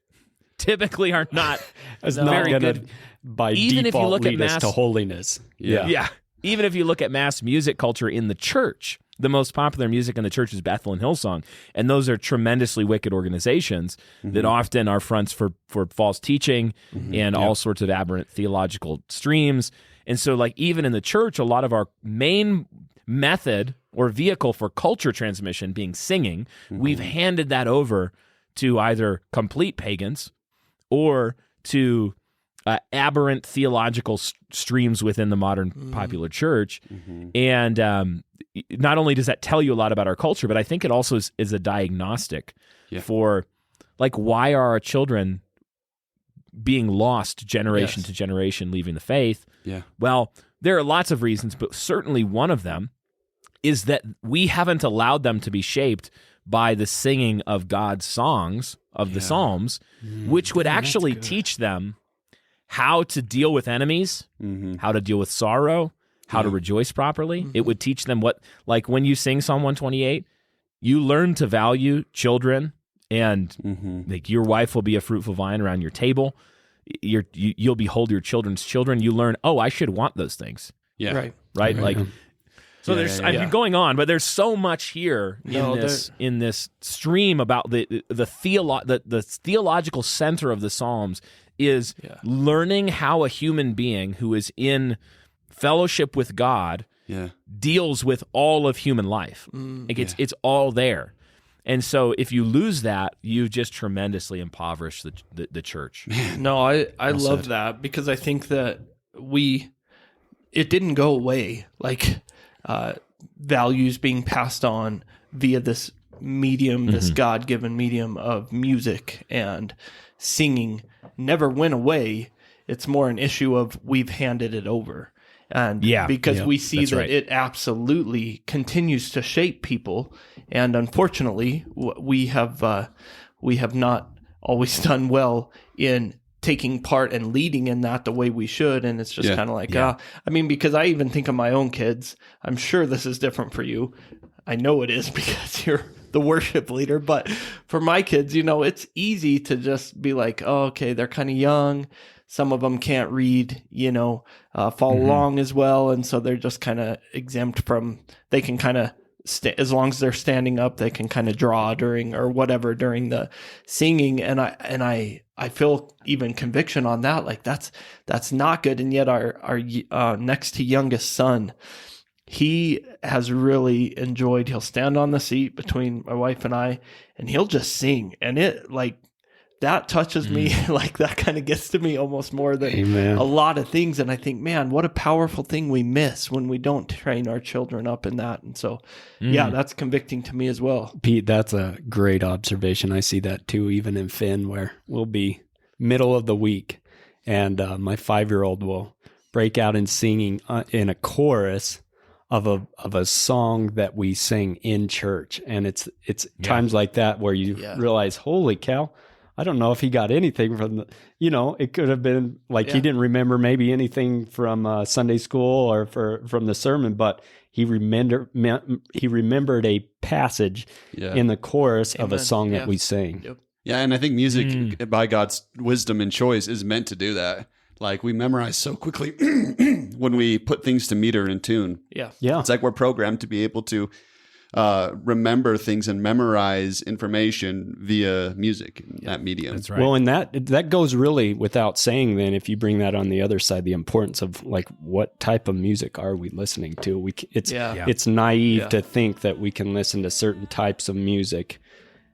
Speaker 5: typically are not
Speaker 2: It's
Speaker 5: very
Speaker 2: not
Speaker 5: good.
Speaker 2: by
Speaker 5: Even if you
Speaker 2: default
Speaker 5: look at
Speaker 2: lead us
Speaker 5: mass-
Speaker 2: to holiness.
Speaker 5: Yeah. Even if you look at mass music culture in the church, the most popular music in the church is Bethel and Hillsong, and those are tremendously wicked organizations that often are fronts for false teaching and all sorts of aberrant theological streams. And so, like, even in the church, a lot of our main method or vehicle for culture transmission being singing, we've handed that over to either complete pagans or to aberrant theological streams within the modern popular church. And not only does that tell you a lot about our culture, but I think it also is a diagnostic for, like, why are our children being lost generation to generation, leaving the faith? Well, there are lots of reasons, but certainly one of them is that we haven't allowed them to be shaped by the singing of God's songs of the Psalms, which would actually teach them how to deal with enemies, how to deal with sorrow, how to rejoice properly. It would teach them what, like when you sing Psalm 128, you learn to value children, and like your wife will be a fruitful vine around your table. You'll behold your children's children. You learn, oh, I should want those things.
Speaker 4: Right.
Speaker 5: Like, so there's I've been going on, but there's so much here in this stream about the theological center of the Psalms is learning how a human being who is in fellowship with God deals with all of human life. Like it's all there. And so if you lose that, you've just tremendously impoverished the church.
Speaker 4: No, I love that, because I think that it didn't go away. Like, values being passed on via this medium, this God-given medium of music and singing never went away. It's more an issue of we've handed it over. And because we see that it absolutely continues to shape people. And unfortunately, we have not always done well in taking part and leading in that the way we should. And it's just kind of like, I mean, because I even think of my own kids. I'm sure this is different for you. I know it is, because you're the worship leader. But for my kids, it's easy to just be like, oh, okay, they're kind of young. Some of them can't read, follow along as well. And so they're just kind of exempt from, they can kind of, as long as they're standing up, they can kind of draw during the singing. And I feel even conviction on that. Like that's not good. And yet our next to youngest son, he has really enjoyed, he'll stand on the seat between my wife and I, and he'll just sing. And it, like, that touches me. Like, that kind of gets to me almost more than a lot of things. And I think, man, what a powerful thing we miss when we don't train our children up in that. And so, that's convicting to me as well.
Speaker 2: Pete, that's a great observation. I see that too, even in Finn, where we'll be middle of the week and my 5-year-old will break out in singing in a chorus of a song that we sing in church. And it's times like that where you realize, holy cow, I don't know if he got anything from it could have been like he didn't remember maybe anything from Sunday school or from the sermon, but he remembered a passage in the chorus of a song that we sing.
Speaker 3: Yep. Yeah, and I think music, by God's wisdom and choice, is meant to do that. Like, we memorize so quickly when we put things to meter and tune.
Speaker 4: Yeah.
Speaker 3: It's like we're programmed to be able to remember things and memorize information via music, that medium.
Speaker 5: That's right.
Speaker 2: Well, and that goes really without saying then, if you bring that on the other side, the importance of, like, what type of music are we listening to? It's naive to think that we can listen to certain types of music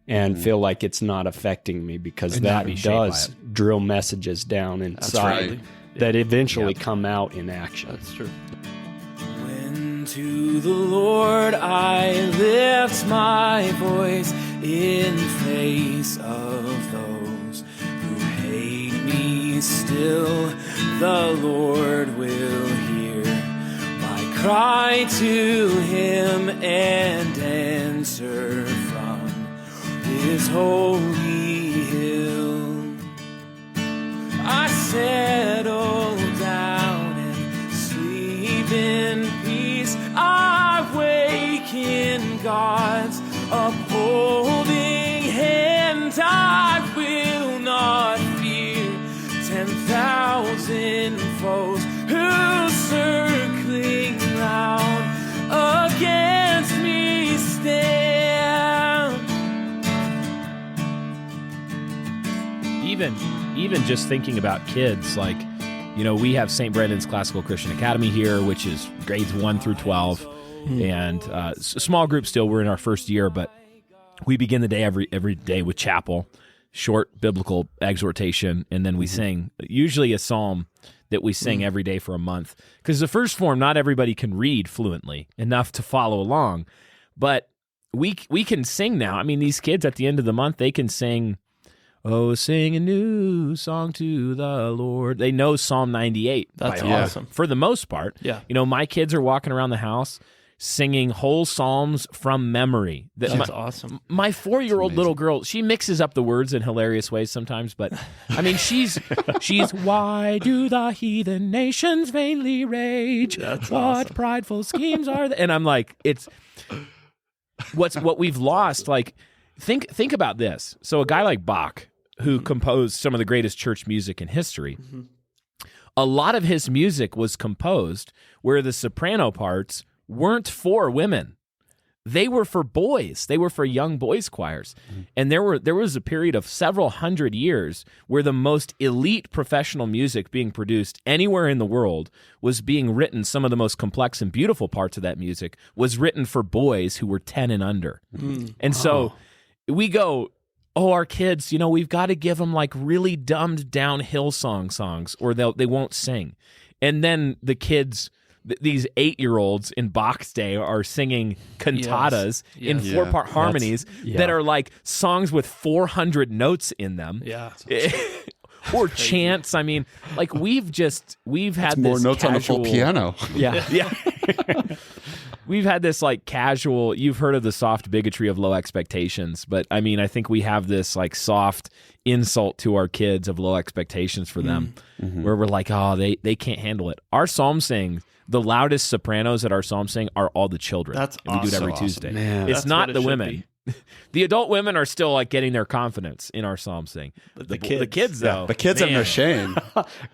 Speaker 2: and feel like it's not affecting me, because that does drill messages down inside that eventually come out in action.
Speaker 4: That's true.
Speaker 1: When to the Lord I lift my voice in face of those who hate me, still the Lord will hear my cry to him and answer from his holy hill. I settle down and sleep in peace. I wake in God's upholding hand. I will not fear 10,000 foes who circling round against me.
Speaker 5: even just thinking about kids, like, we have St. Brendan's Classical Christian Academy here, which is grades 1 through 12, and small group still. We're in our first year, but we begin the day every day with chapel, short biblical exhortation, and then we sing usually a psalm that we sing every day for a month. Because the first form, not everybody can read fluently enough to follow along, but we can sing now. I mean, these kids at the end of the month, they can sing, "Oh, sing a new song to the Lord." They know Psalm 98.
Speaker 4: That's
Speaker 5: by heart,
Speaker 4: awesome.
Speaker 5: for the most part.
Speaker 4: Yeah.
Speaker 5: My kids are walking around the house singing whole psalms from memory.
Speaker 4: That's awesome.
Speaker 5: My 4-year-old little girl, she mixes up the words in hilarious ways sometimes, but I mean, she's "Why do the heathen nations vainly rage?
Speaker 4: That's
Speaker 5: what
Speaker 4: awesome.
Speaker 5: prideful schemes are they?" And I'm like, it's what we've lost. Like, think about this. So a guy like Bach, who composed some of the greatest church music in history, a lot of his music was composed where the soprano parts weren't for women. They were for boys. They were for young boys' choirs. And there was a period of several hundred years where the most elite professional music being produced anywhere in the world was being written. Some of the most complex and beautiful parts of that music was written for boys who were 10 and under. And so we go, our kids, we've got to give them like really dumbed down Hillsong songs or they won't sing. And then the kids, these 8-year-olds in Bach's day, are singing cantatas in 4-part harmonies that are like songs with 400 notes in them.
Speaker 4: Yeah.
Speaker 5: Or chants. I mean, like we've had
Speaker 3: More
Speaker 5: this
Speaker 3: notes on a full piano.
Speaker 2: Yeah.
Speaker 5: Yeah. We've had this like casual, you've heard of the soft bigotry of low expectations, but I mean, I think we have this like soft insult to our kids of low expectations for them, where we're like, oh, they can't handle it. Our psalm sing, the loudest sopranos at our psalm sing are all the children.
Speaker 4: That's
Speaker 5: and we do it every
Speaker 3: awesome.
Speaker 5: Tuesday.
Speaker 3: Man.
Speaker 5: It's
Speaker 4: That's
Speaker 5: not
Speaker 4: what it
Speaker 5: the
Speaker 4: should
Speaker 5: women. The adult women are still like getting their confidence in our psalm sing. The kids though.
Speaker 3: The kids have no
Speaker 5: man,
Speaker 3: shame.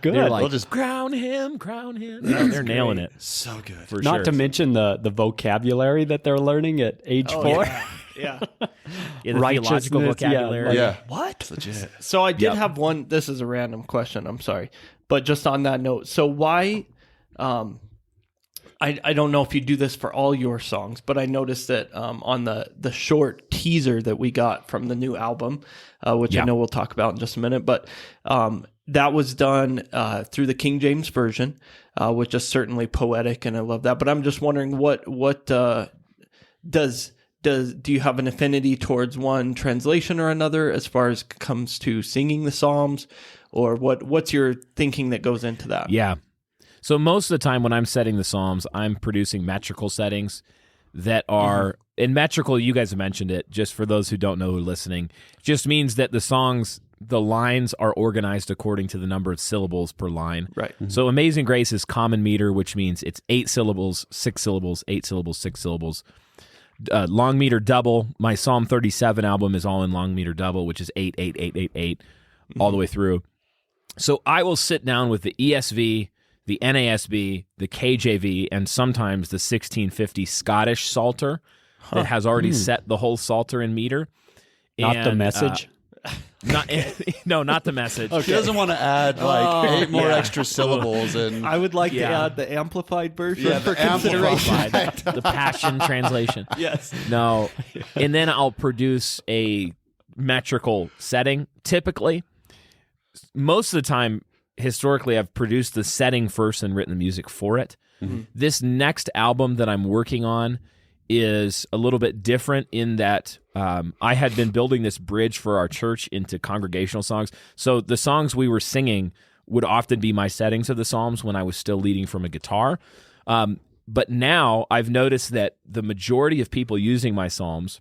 Speaker 2: Good.
Speaker 5: They're like,
Speaker 3: They'll just-
Speaker 5: crown him. No, they're nailing it.
Speaker 3: So good.
Speaker 5: For
Speaker 2: Not
Speaker 5: sure.
Speaker 2: to mention the vocabulary that they're learning at age 4.
Speaker 4: Yeah.
Speaker 5: Yeah, the
Speaker 2: Righteousness,
Speaker 5: theological vocabulary.
Speaker 3: Yeah.
Speaker 4: What?
Speaker 3: Legit.
Speaker 4: So I did have one. This is a random question. I'm sorry, but just on that note, so why? I don't know if you do this for all your songs, but I noticed that on the short teaser that we got from the new album, which I know we'll talk about in just a minute, but that was done through the King James Version, which is certainly poetic, and I love that. But I'm just wondering, what do you have an affinity towards one translation or another as far as comes to singing the Psalms, or what's your thinking that goes into that?
Speaker 5: Yeah. So most of the time when I'm setting the Psalms, I'm producing metrical settings that are, and metrical, you guys have mentioned it, just for those who don't know who are listening, just means that the lines are organized according to the number of syllables per line.
Speaker 4: Right.
Speaker 5: So Amazing Grace is common meter, which means it's 8 syllables, 6 syllables, 8 syllables, 6 syllables. Long meter double, my Psalm 37 album is all in long meter double, which is 8, 8, 8, 8, 8, all the way through. So I will sit down with the ESV, the NASB, the KJV, and sometimes the 1650 Scottish Psalter that has already set the whole Psalter in meter.
Speaker 2: Not the Message.
Speaker 5: Not the Message.
Speaker 3: He doesn't want to add like 8 more extra syllables. And
Speaker 4: I would like to
Speaker 5: Yeah.
Speaker 4: add the amplified version
Speaker 3: Yeah,
Speaker 4: for
Speaker 3: the amplified.
Speaker 4: consideration.
Speaker 5: The Passion Translation.
Speaker 4: Yes.
Speaker 5: No. And then I'll produce a metrical setting. Typically, most of the time, historically, I've produced the setting first and written the music for it. This next album that I'm working on is a little bit different in that I had been building this bridge for our church into congregational songs. So the songs we were singing would often be my settings of the Psalms when I was still leading from a guitar. But now I've noticed that the majority of people using my Psalms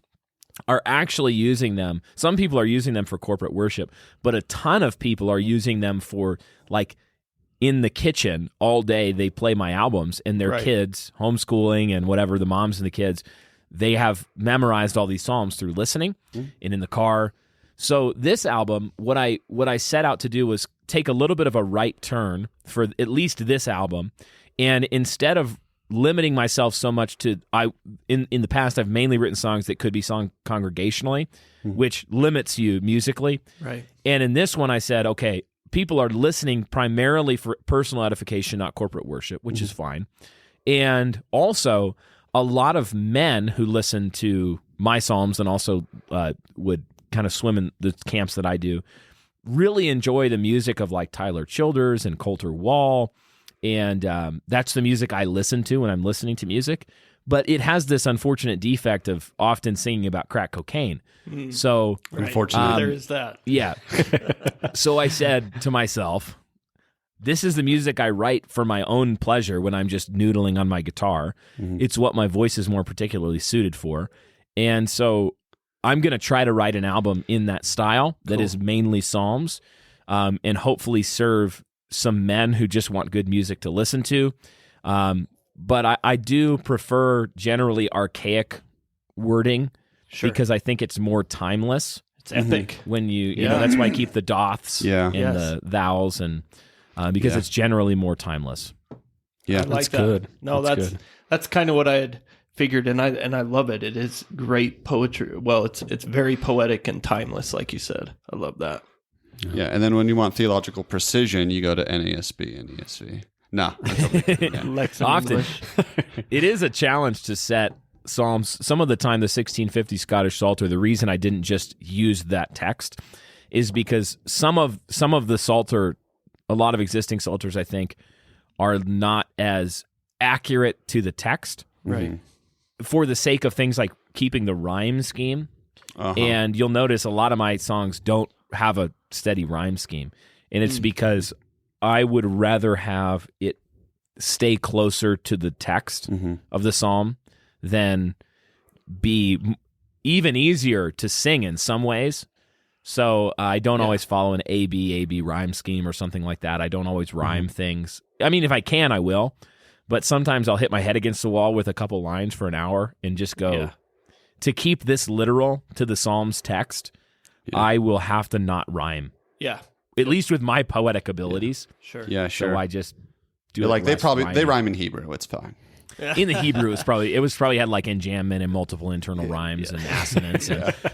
Speaker 5: are actually using them. Some people are using them for corporate worship, but a ton of people are using them for like in the kitchen all day. They play my albums and their kids, homeschooling and whatever, the moms and the kids, they have memorized all these Psalms through listening and in the car. So this album, what I set out to do was take a little bit of a right turn for at least this album. And instead of limiting myself so much to in the past I've mainly written songs that could be sung congregationally, which limits you musically.
Speaker 4: Right.
Speaker 5: And in this one I said, okay, people are listening primarily for personal edification, not corporate worship, which is fine. And also a lot of men who listen to my psalms and also would kind of swim in the camps that I do really enjoy the music of like Tyler Childers and Coulter Wall. And that's the music I listen to when I'm listening to music. But it has this unfortunate defect of often singing about crack cocaine. So,
Speaker 3: Unfortunately.
Speaker 4: There is that.
Speaker 5: yeah. So I said to myself, this is the music I write for my own pleasure when I'm just noodling on my guitar. It's what my voice is more particularly suited for. And so I'm going to try to write an album in that style that is mainly psalms, and hopefully serve some men who just want good music to listen to. But I do prefer generally archaic wording because I think it's more timeless.
Speaker 4: It's epic.
Speaker 5: When you know, that's why I keep the doths and the thous, and because it's generally more timeless.
Speaker 3: Yeah,
Speaker 4: I like
Speaker 2: that's
Speaker 4: that.
Speaker 2: good.
Speaker 4: No,
Speaker 2: That's good.
Speaker 4: that's kind of what I had figured, and I love it. It is great poetry. Well, it's very poetic and timeless, like you said. I love that.
Speaker 3: Yeah, and then when you want theological precision, you go to NASB and ESV. No,
Speaker 4: Lex in
Speaker 5: Often.
Speaker 4: English.
Speaker 5: It is a challenge to set psalms. Some of the time, the 1650 Scottish Psalter, the reason I didn't just use that text is because some of the Psalter, a lot of existing Psalters, I think, are not as accurate to the text.
Speaker 4: Right.
Speaker 5: For the sake of things like keeping the rhyme scheme. And you'll notice a lot of my songs don't have a steady rhyme scheme. And it's because I would rather have it stay closer to the text of the psalm than be even easier to sing in some ways. So I don't always follow an A-B rhyme scheme or something like that. I don't always rhyme things. I mean, if I can, I will. But sometimes I'll hit my head against the wall with a couple lines for an hour and just go, to keep this literal to the Psalms text, I will have to not rhyme.
Speaker 4: Yeah.
Speaker 5: At least with my poetic abilities.
Speaker 4: Sure.
Speaker 3: yeah, sure.
Speaker 5: So I just do
Speaker 3: You're
Speaker 5: it
Speaker 3: like they
Speaker 5: less
Speaker 3: rhyme in Hebrew. It's fine.
Speaker 5: In the Hebrew, it was probably had like enjambment and multiple internal rhymes and assonance,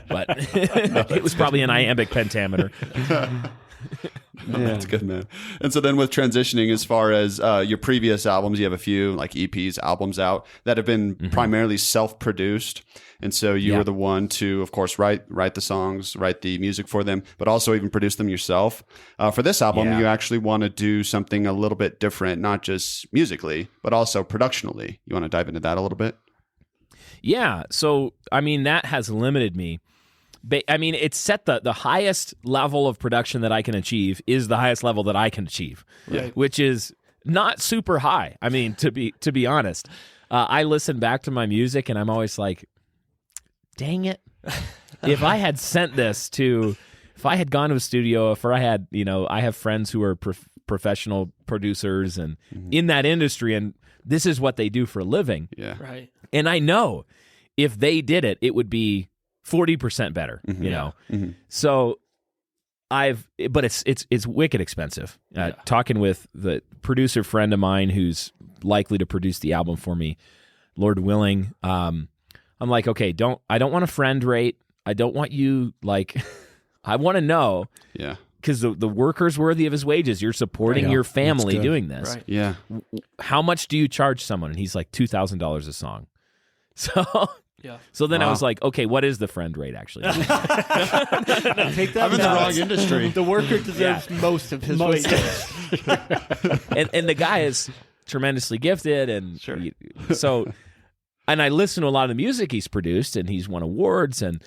Speaker 5: but it was probably an iambic pentameter.
Speaker 3: That's good, man. And so then with transitioning, as far as your previous albums, you have a few like EPs, albums out that have been primarily self-produced. And so you were the one to, of course, write the songs, write the music for them, but also even produce them yourself. For this album, you actually want to do something a little bit different, not just musically, but also productionally. You want to dive into that a little bit?
Speaker 5: Yeah. So, I mean, that has limited me. I mean, it's set the highest level of production that I can achieve is the highest level that I can achieve, which is not super high. I mean, to be honest, I listen back to my music and I'm always like, dang it. If I had sent this if I had gone to a studio, if I had, I have friends who are professional producers and in that industry, and this is what they do for a living.
Speaker 3: Yeah.
Speaker 4: Right.
Speaker 5: And I know if they did it, it would be 40% better, So but it's wicked expensive. Talking with the producer friend of mine who's likely to produce the album for me, Lord willing, I'm like, okay, I don't want a friend rate. I don't want you I want to know.
Speaker 3: Yeah.
Speaker 5: Because the worker's worthy of his wages. You're supporting your family doing this.
Speaker 4: Right.
Speaker 3: Yeah.
Speaker 5: How much do you charge someone? And he's like $2,000 a song.
Speaker 4: Yeah.
Speaker 5: So then I was like, okay, what is the friend rate actually?
Speaker 4: Take that
Speaker 3: I'm in the
Speaker 4: back.
Speaker 3: wrong industry.
Speaker 4: The worker deserves most of his wages.
Speaker 5: and the guy is tremendously gifted, and
Speaker 4: Sure.
Speaker 5: And I listen to a lot of the music he's produced, and he's won awards, and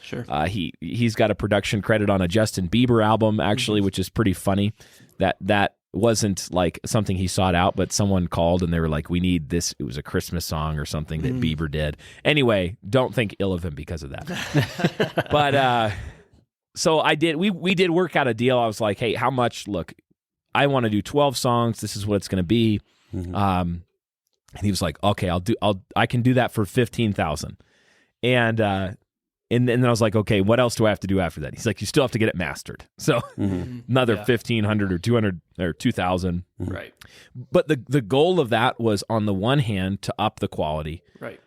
Speaker 5: he's got a production credit on a Justin Bieber album actually, which is pretty funny. That wasn't like something he sought out, but someone called and they were like, we need this. It was a Christmas song or something that Bieber did. Anyway, don't think ill of him because of that. But so I did. We did work out a deal. I was like, hey, how much? Look, I want to do 12 songs. This is what it's going to be. And he was like, okay, I can do that for $15,000. And And then I was like, okay, what else do I have to do after that? He's like, you still have to get it mastered. So another 1,500 or 200 or 2,000.
Speaker 4: Right.
Speaker 5: But the goal of that was, on the one hand, to up the quality.
Speaker 4: Right.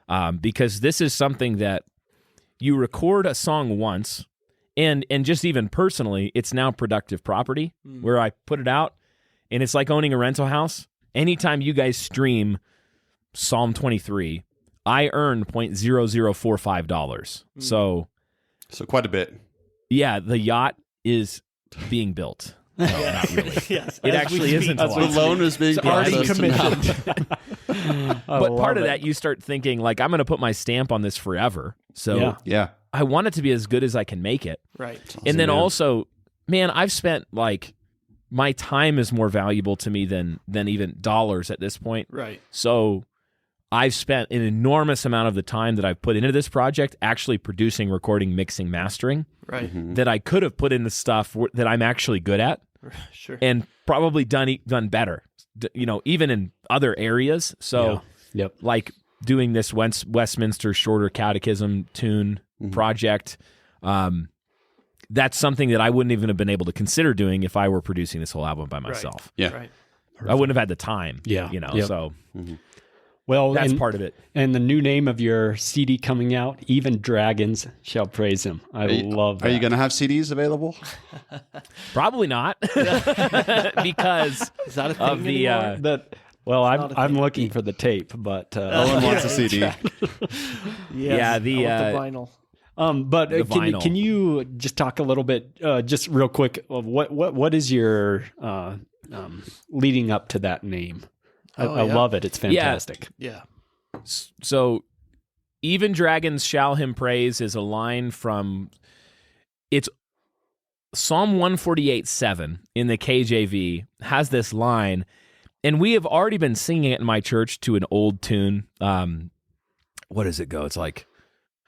Speaker 5: Because this is something that you record a song once, and just even personally, it's now productive property where I put it out, and it's like owning a rental house. Anytime you guys stream Psalm 23, I earn $0.0045. So
Speaker 3: quite a bit.
Speaker 5: yeah, the yacht is being built. No, not really.
Speaker 4: Yes.
Speaker 5: It actually isn't.
Speaker 3: The loan is being
Speaker 4: already
Speaker 3: processed
Speaker 4: commissioned.
Speaker 5: But part of that, you start thinking, like, I'm going to put my stamp on this forever. So
Speaker 3: Yeah.
Speaker 5: I want it to be as good as I can make it.
Speaker 4: Right.
Speaker 5: And then also, man, I've spent, like, my time is more valuable to me than even dollars at this point.
Speaker 4: Right.
Speaker 5: So I've spent an enormous amount of the time that I've put into this project actually producing, recording, mixing, mastering
Speaker 4: Right.
Speaker 5: that I could have put into stuff that I'm actually good at
Speaker 4: Sure.
Speaker 5: and probably done better, even in other areas. So like doing this Westminster Shorter Catechism tune project, that's something that I wouldn't even have been able to consider doing if I were producing this whole album by myself.
Speaker 3: Yeah.
Speaker 4: Right.
Speaker 5: I wouldn't have had the time.
Speaker 2: Yeah.
Speaker 5: So
Speaker 2: Well,
Speaker 5: that's
Speaker 2: and,
Speaker 5: part of it.
Speaker 2: And the new name of your CD coming out, Even Dragons Shall Praise Him. I love that.
Speaker 3: Are you going to have CDs available?
Speaker 5: Probably not, because
Speaker 4: Is that a thing
Speaker 5: of the
Speaker 4: anymore?
Speaker 2: Well, I'm looking for the tape, but
Speaker 3: Owen wants a CD.
Speaker 4: Yes.
Speaker 5: Yeah, the,
Speaker 4: I want the vinyl.
Speaker 2: But
Speaker 5: The vinyl.
Speaker 2: can you just talk a little bit, just real quick, of what is your leading up to that name? I love it. It's fantastic.
Speaker 4: Yeah.
Speaker 5: So, Even Dragons Shall Him Praise is a line from, it's Psalm 148:7 in the KJV has this line, and we have already been singing it in my church to an old tune. What does it go? It's like,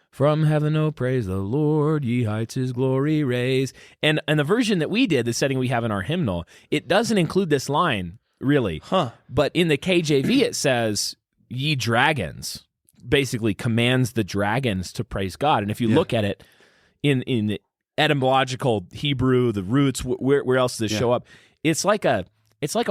Speaker 5: from heaven, oh, praise the Lord, ye heights his glory raise. And the version that we did, the setting we have in our hymnal, it doesn't include this line, really. But in the KJV, it says, ye dragons, basically commands the dragons to praise God. And if you look at it in the etymological Hebrew, the roots, where else does this show up? It's like a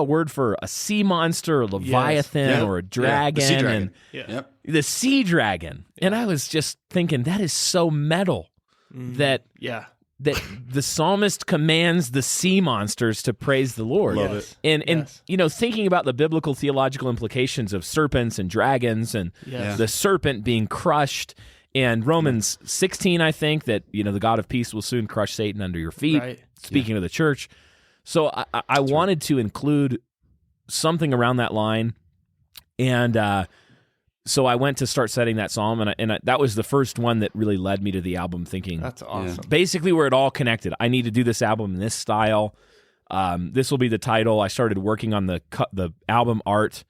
Speaker 5: word for a sea monster, a leviathan, or a dragon.
Speaker 3: The sea dragon.
Speaker 5: And the sea dragon. And I was just thinking, that is so metal that the psalmist commands the sea monsters to praise the Lord.
Speaker 3: Love it.
Speaker 5: And thinking about the biblical theological implications of serpents and dragons and the serpent being crushed, and Romans 16, I think, that the God of peace will soon crush Satan under your feet, speaking of the church. So I wanted to include something around that line, and so I went to start setting that psalm, and that was the first one that really led me to the album, thinking
Speaker 4: That's awesome.
Speaker 5: basically where it all connected. I need to do this album in this style. This will be the title. I started working on the album art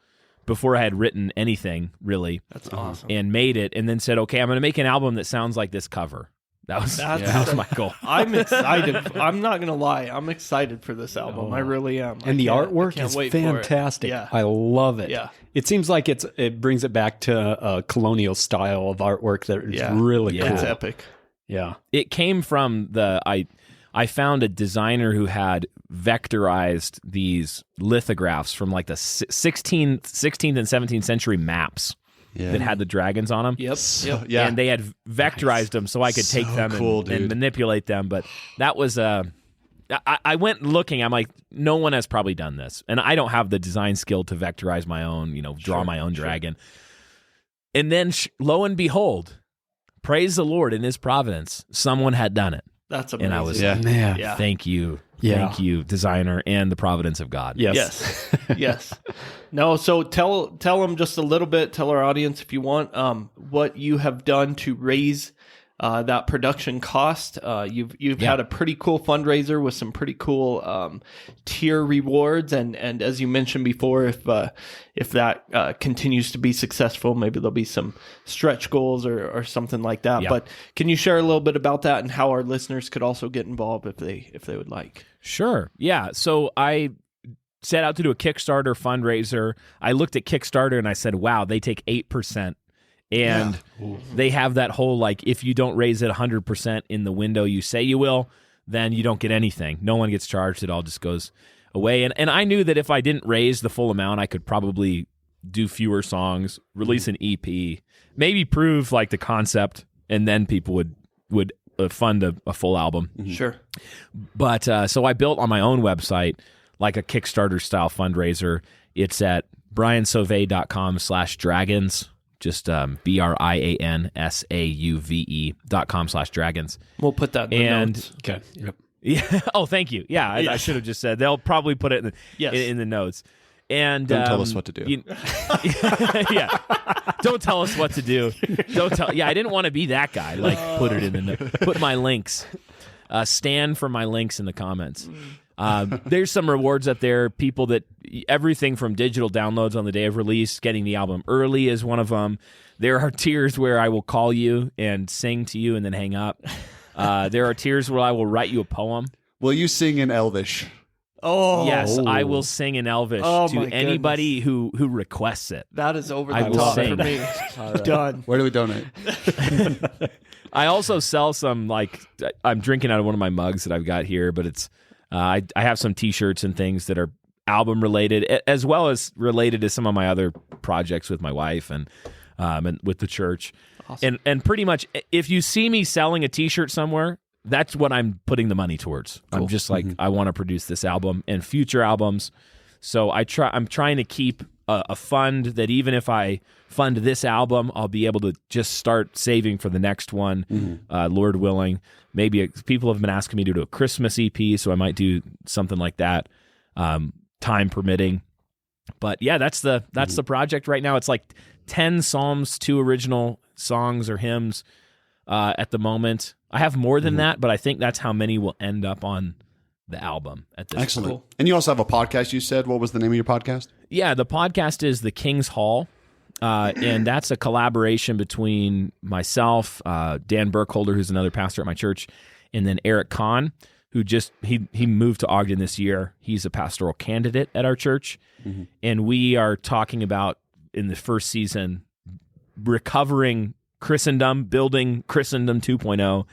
Speaker 5: before I had written anything, really.
Speaker 4: That's awesome.
Speaker 5: And made it, and then said, okay, I'm going to make an album that sounds like this cover. That was my goal.
Speaker 4: I'm excited. I'm not going to lie. I'm excited for this album. I really am.
Speaker 2: And the artwork is fantastic.
Speaker 4: Yeah.
Speaker 2: I love it.
Speaker 4: Yeah.
Speaker 2: It seems like it brings it back to a colonial style of artwork that is really cool.
Speaker 4: It's epic.
Speaker 2: Yeah.
Speaker 5: It came from I found a designer who had vectorized these lithographs from like the 16th and 17th century maps that had the dragons on them.
Speaker 4: Yep.
Speaker 5: And they had vectorized them so I could take them and manipulate them. But that was I went looking. I'm like, no one has probably done this, and I don't have the design skill to vectorize my own, draw my own dragon. And then, lo and behold, praise the Lord in His providence, someone had done it.
Speaker 4: That's amazing.
Speaker 5: And I was thank you, thank you, designer, and the providence of God.
Speaker 2: Yes.
Speaker 4: Yes. No, so tell them just a little bit, tell our audience if you want, what you have done to raise that production cost. You've had a pretty cool fundraiser with some pretty cool tier rewards, and as you mentioned before, if that continues to be successful, maybe there'll be some stretch goals or something like that. But can you share a little bit about that and how our listeners could also get involved if they would like?
Speaker 5: Sure. Yeah. So I set out to do a Kickstarter fundraiser. I looked at Kickstarter and I said, wow, they take 8%. And they have that whole, like, if you don't raise it 100% in the window you say you will, then you don't get anything. No one gets charged. It all just goes away. And I knew that if I didn't raise the full amount, I could probably do fewer songs, release an EP, maybe prove like the concept, and then people would fund a full album.
Speaker 4: Sure.
Speaker 5: But so I built on my own website like a Kickstarter style fundraiser. It's at briansauve.com/dragons. Just BrianSauve.com/dragons.
Speaker 4: We'll put that in the notes.
Speaker 2: Okay. Yep.
Speaker 5: Yeah. Oh, thank you. Yeah, I should have just said. They'll probably put it in the notes. And
Speaker 3: don't tell us what to do.
Speaker 5: Yeah. Don't tell us what to do. Don't tell. Yeah, I didn't want to be that guy. Like, put it in the note. Put my links. Stand for my links in the comments. There's some rewards up there. People that everything from digital downloads on the day of release, getting the album early is one of them. There are tiers where I will call you and sing to you and then hang up. There are tiers where I will write you a poem.
Speaker 3: Will you sing in Elvish?
Speaker 4: Oh,
Speaker 5: yes, I will sing in Elvish to anybody who requests it.
Speaker 4: That is over
Speaker 5: I
Speaker 4: the
Speaker 5: will
Speaker 4: top
Speaker 5: sing.
Speaker 4: for me. Done.
Speaker 3: Where do we donate?
Speaker 5: I also sell some, like, I'm drinking out of one of my mugs that I've got here, but it's I have some T-shirts and things that are album related, as well as related to some of my other projects with my wife and with the church. Awesome. And pretty much, if you see me selling a T-shirt somewhere, that's what I'm putting the money towards. Cool. I'm just like, I want to produce this album and future albums. So I'm trying to keep a fund that even if I fund this album, I'll be able to just start saving for the next one, Lord willing. Maybe people have been asking me to do a Christmas EP, so I might do something like that, time permitting. But yeah, that's the project right now. It's like 10 psalms, 2 original songs or hymns at the moment. I have more than that, but I think that's how many will end up on the album at this
Speaker 3: Excellent.
Speaker 5: point.
Speaker 3: And you also have a podcast, you said. What was the name of your podcast?
Speaker 5: Yeah, the podcast is The King's Hall, and that's a collaboration between myself, Dan Burkholder, who's another pastor at my church, and then Eric Kahn, who he moved to Ogden this year. He's a pastoral candidate at our church, and we are talking about, in the first season, recovering Christendom, building Christendom 2.0,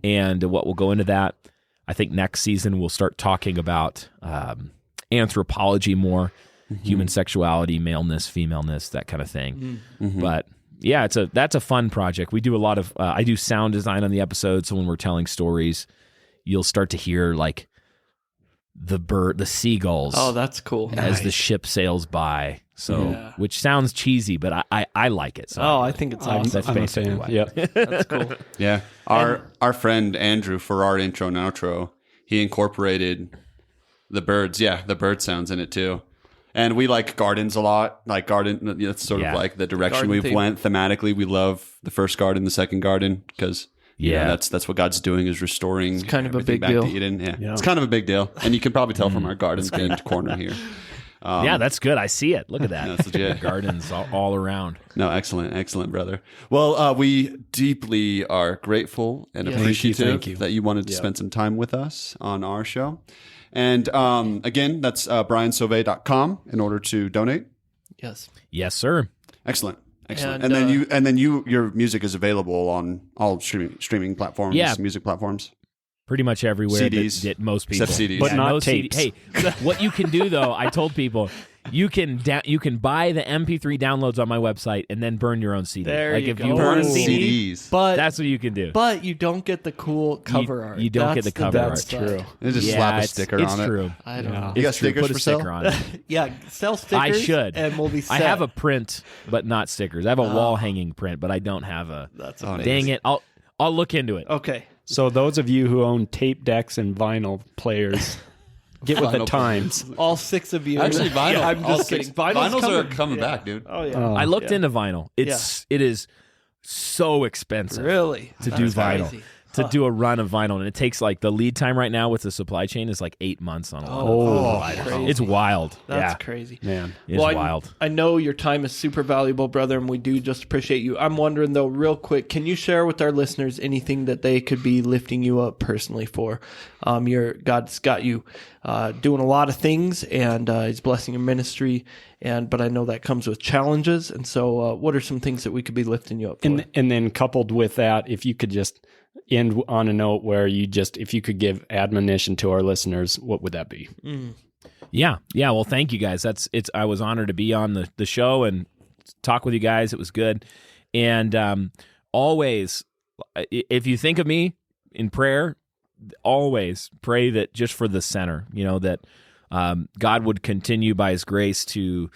Speaker 5: and what will go into that. I think next season we'll start talking about anthropology more, human sexuality, maleness, femaleness, that kind of thing. But yeah, that's a fun project. We do a lot of I do sound design on the episode, so when we're telling stories, you'll start to hear like the seagulls.
Speaker 4: Oh, that's cool.
Speaker 5: As the ship sails by. So, which sounds cheesy, but I like it. So
Speaker 4: I think it's awesome.
Speaker 5: That's basically why.
Speaker 2: Yeah,
Speaker 4: That's cool.
Speaker 3: Yeah. Our friend Andrew, for our intro and outro, he incorporated the birds. Yeah, the bird sounds in it too. And we like gardens a lot. Like garden, that's sort of like the direction we've went thematically. We love the first garden, the second garden, because that's what God's doing, is restoring. It's
Speaker 4: kind of a big
Speaker 3: back
Speaker 4: deal.
Speaker 3: to Eden. Yeah, it's kind of a big deal, and you can probably tell from our garden themed corner here.
Speaker 5: Yeah, that's good. I see it. Look at that.
Speaker 3: That's legit.
Speaker 5: Gardens all around.
Speaker 3: No, excellent, brother. Well, we deeply are grateful and appreciative that you wanted to spend some time with us on our show. And again, that's briansauve.com in order to donate.
Speaker 5: Yes, sir.
Speaker 3: Excellent. And then your music is available on all streaming platforms, music platforms.
Speaker 5: Pretty much everywhere.
Speaker 3: CDs.
Speaker 5: That most people.
Speaker 3: Except CDs.
Speaker 2: But not
Speaker 5: no
Speaker 2: tapes.
Speaker 5: Hey, what you can do though, I told people, you can buy the MP3 downloads on my website and then burn your own CD.
Speaker 4: There
Speaker 5: like
Speaker 4: you
Speaker 5: if
Speaker 4: go.
Speaker 5: you want a
Speaker 3: Burn
Speaker 5: CD,
Speaker 3: CDs.
Speaker 4: But
Speaker 5: that's what you can do.
Speaker 4: But you don't get the cool cover art.
Speaker 5: You don't get the cover art.
Speaker 2: That's true.
Speaker 3: They just slap a sticker on it.
Speaker 5: It's true.
Speaker 4: I don't know.
Speaker 3: You got
Speaker 5: It's true.
Speaker 3: stickers
Speaker 5: Put a
Speaker 3: for sale?
Speaker 5: sticker on it.
Speaker 4: Yeah, sell stickers.
Speaker 5: I should.
Speaker 4: And we'll be set.
Speaker 5: I have a print, but not stickers. I have a wall hanging print, but I don't have a.
Speaker 4: That's
Speaker 5: dang it! I'll look into it.
Speaker 4: Okay.
Speaker 2: So those of you who own tape decks and vinyl players, get with the times.
Speaker 4: All 6 of you.
Speaker 3: Actually, vinyl.
Speaker 4: Yeah, I'm
Speaker 3: all
Speaker 4: just
Speaker 3: six-
Speaker 4: kidding.
Speaker 3: Vinyls are
Speaker 4: coming.
Speaker 3: coming back, dude.
Speaker 4: Oh, yeah.
Speaker 5: I looked into vinyl. It is so expensive.
Speaker 4: Really?
Speaker 5: To do vinyl.
Speaker 4: Crazy.
Speaker 5: to do a run of vinyl, and it takes like the lead time right now with the supply chain is like 8 months on a lot. It's wild.
Speaker 4: That's crazy,
Speaker 2: man.
Speaker 5: It's wild.
Speaker 4: I know your time is super valuable, brother, and we do just appreciate you. I'm wondering though, real quick, can you share with our listeners anything that they could be lifting you up personally for? God's got you doing a lot of things, and He's blessing your ministry. But I know that comes with challenges, and so what are some things that we could be lifting you up for?
Speaker 2: And then coupled with that, if you could just end on a note where if you could give admonition to our listeners, what would that be?
Speaker 5: Yeah. Well, thank you guys. I was honored to be on the show and talk with you guys. It was good. And always, if you think of me in prayer, always pray that just for the center, that God would continue by His grace to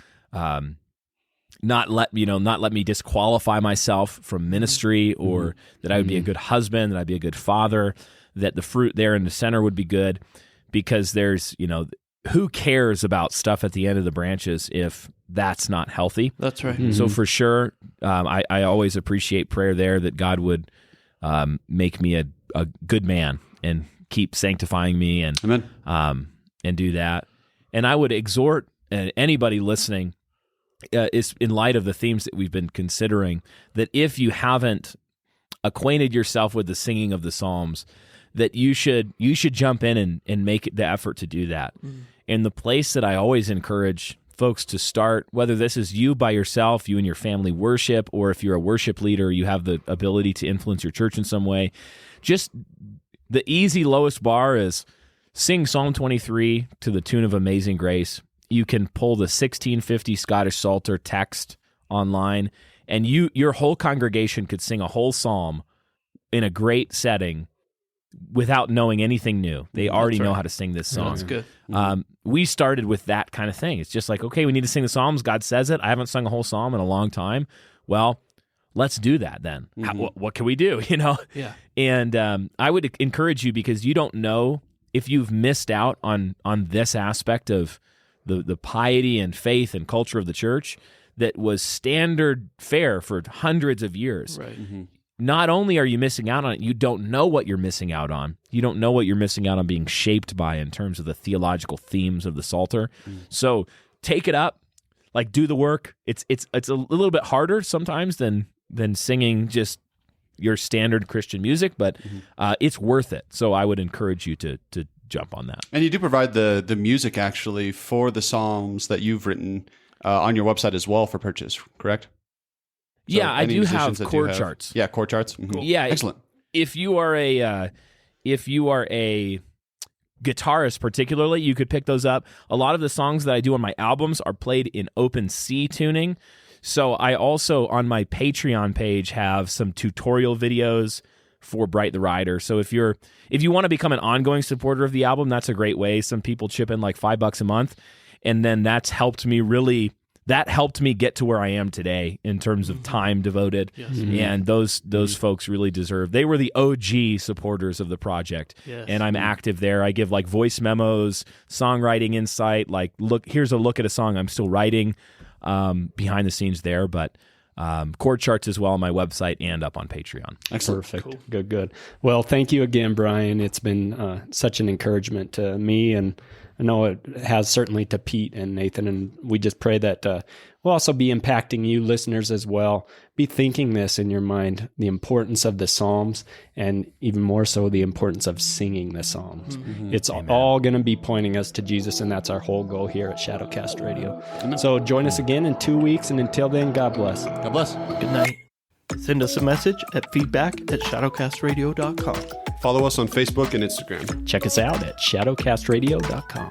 Speaker 5: not let me disqualify myself from ministry, or that I would be a good husband, that I'd be a good father, that the fruit there in the center would be good, because there's, who cares about stuff at the end of the branches if that's not healthy?
Speaker 4: That's right.
Speaker 5: So for sure, I always appreciate prayer there, that God would make me a good man and keep sanctifying me and do that. And I would exhort anybody listening, is in light of the themes that we've been considering, that if you haven't acquainted yourself with the singing of the Psalms, that you should jump in and make the effort to do that. And the place that I always encourage folks to start, whether this is you by yourself, you and your family worship, or if you're a worship leader, you have the ability to influence your church in some way, just the easy lowest bar is sing Psalm 23 to the tune of Amazing Grace. You can pull the 1650 Scottish Psalter text online, and your whole congregation could sing a whole psalm in a great setting without knowing anything new. They already know how to sing this song.
Speaker 4: That's good.
Speaker 5: We started with that kind of thing. It's just like, okay, we need to sing the Psalms. God says it. I haven't sung a whole psalm in a long time. Well, let's do that then. What can we do?
Speaker 4: Yeah.
Speaker 5: And I would encourage you, because you don't know if you've missed out on this aspect of the piety and faith and culture of the church that was standard fare for hundreds of years.
Speaker 4: Right.
Speaker 5: Not only are you missing out on it, you don't know what you're missing out on. You don't know what you're missing out on being shaped by in terms of the theological themes of the Psalter. So take it up, do the work. It's a little bit harder sometimes than singing just your standard Christian music, but it's worth it. So I would encourage you to jump on that.
Speaker 3: And you do provide the music actually for the Psalms that you've written on your website as well for purchase, correct? So
Speaker 5: yeah, I do have chord charts.
Speaker 3: Yeah, chord charts.
Speaker 5: Cool. Yeah,
Speaker 3: excellent.
Speaker 5: If you are a guitarist, particularly, you could pick those up. A lot of the songs that I do on my albums are played in open C tuning. So I also on my Patreon page have some tutorial videos for Bright the Rider. So if you want to become an ongoing supporter of the album, that's a great way. Some people chip in like $5 a month, and then that helped me get to where I am today in terms of time devoted. Yes. And those folks really deserve. They were the OG supporters of the project. Yes. And I'm active there. I give voice memos, songwriting insight, here's a look at a song I'm still writing behind the scenes there, but chord charts as well on my website and up on Patreon.
Speaker 2: Excellent. Perfect. Cool. Good. Well, thank you again, Brian. It's been such an encouragement to me, and I know it has certainly to Pete and Nathan, and we just pray that we'll also be impacting you listeners as well. Be thinking this in your mind, the importance of the Psalms, and even more so the importance of singing the Psalms. It's all going to be pointing us to Jesus, and that's our whole goal here at Shadowcast Radio. So join us again in 2 weeks, and until then, God bless.
Speaker 3: God bless.
Speaker 4: Good night. Send us a message at feedback@shadowcastradio.com.
Speaker 3: Follow us on Facebook and Instagram.
Speaker 2: Check us out at shadowcastradio.com.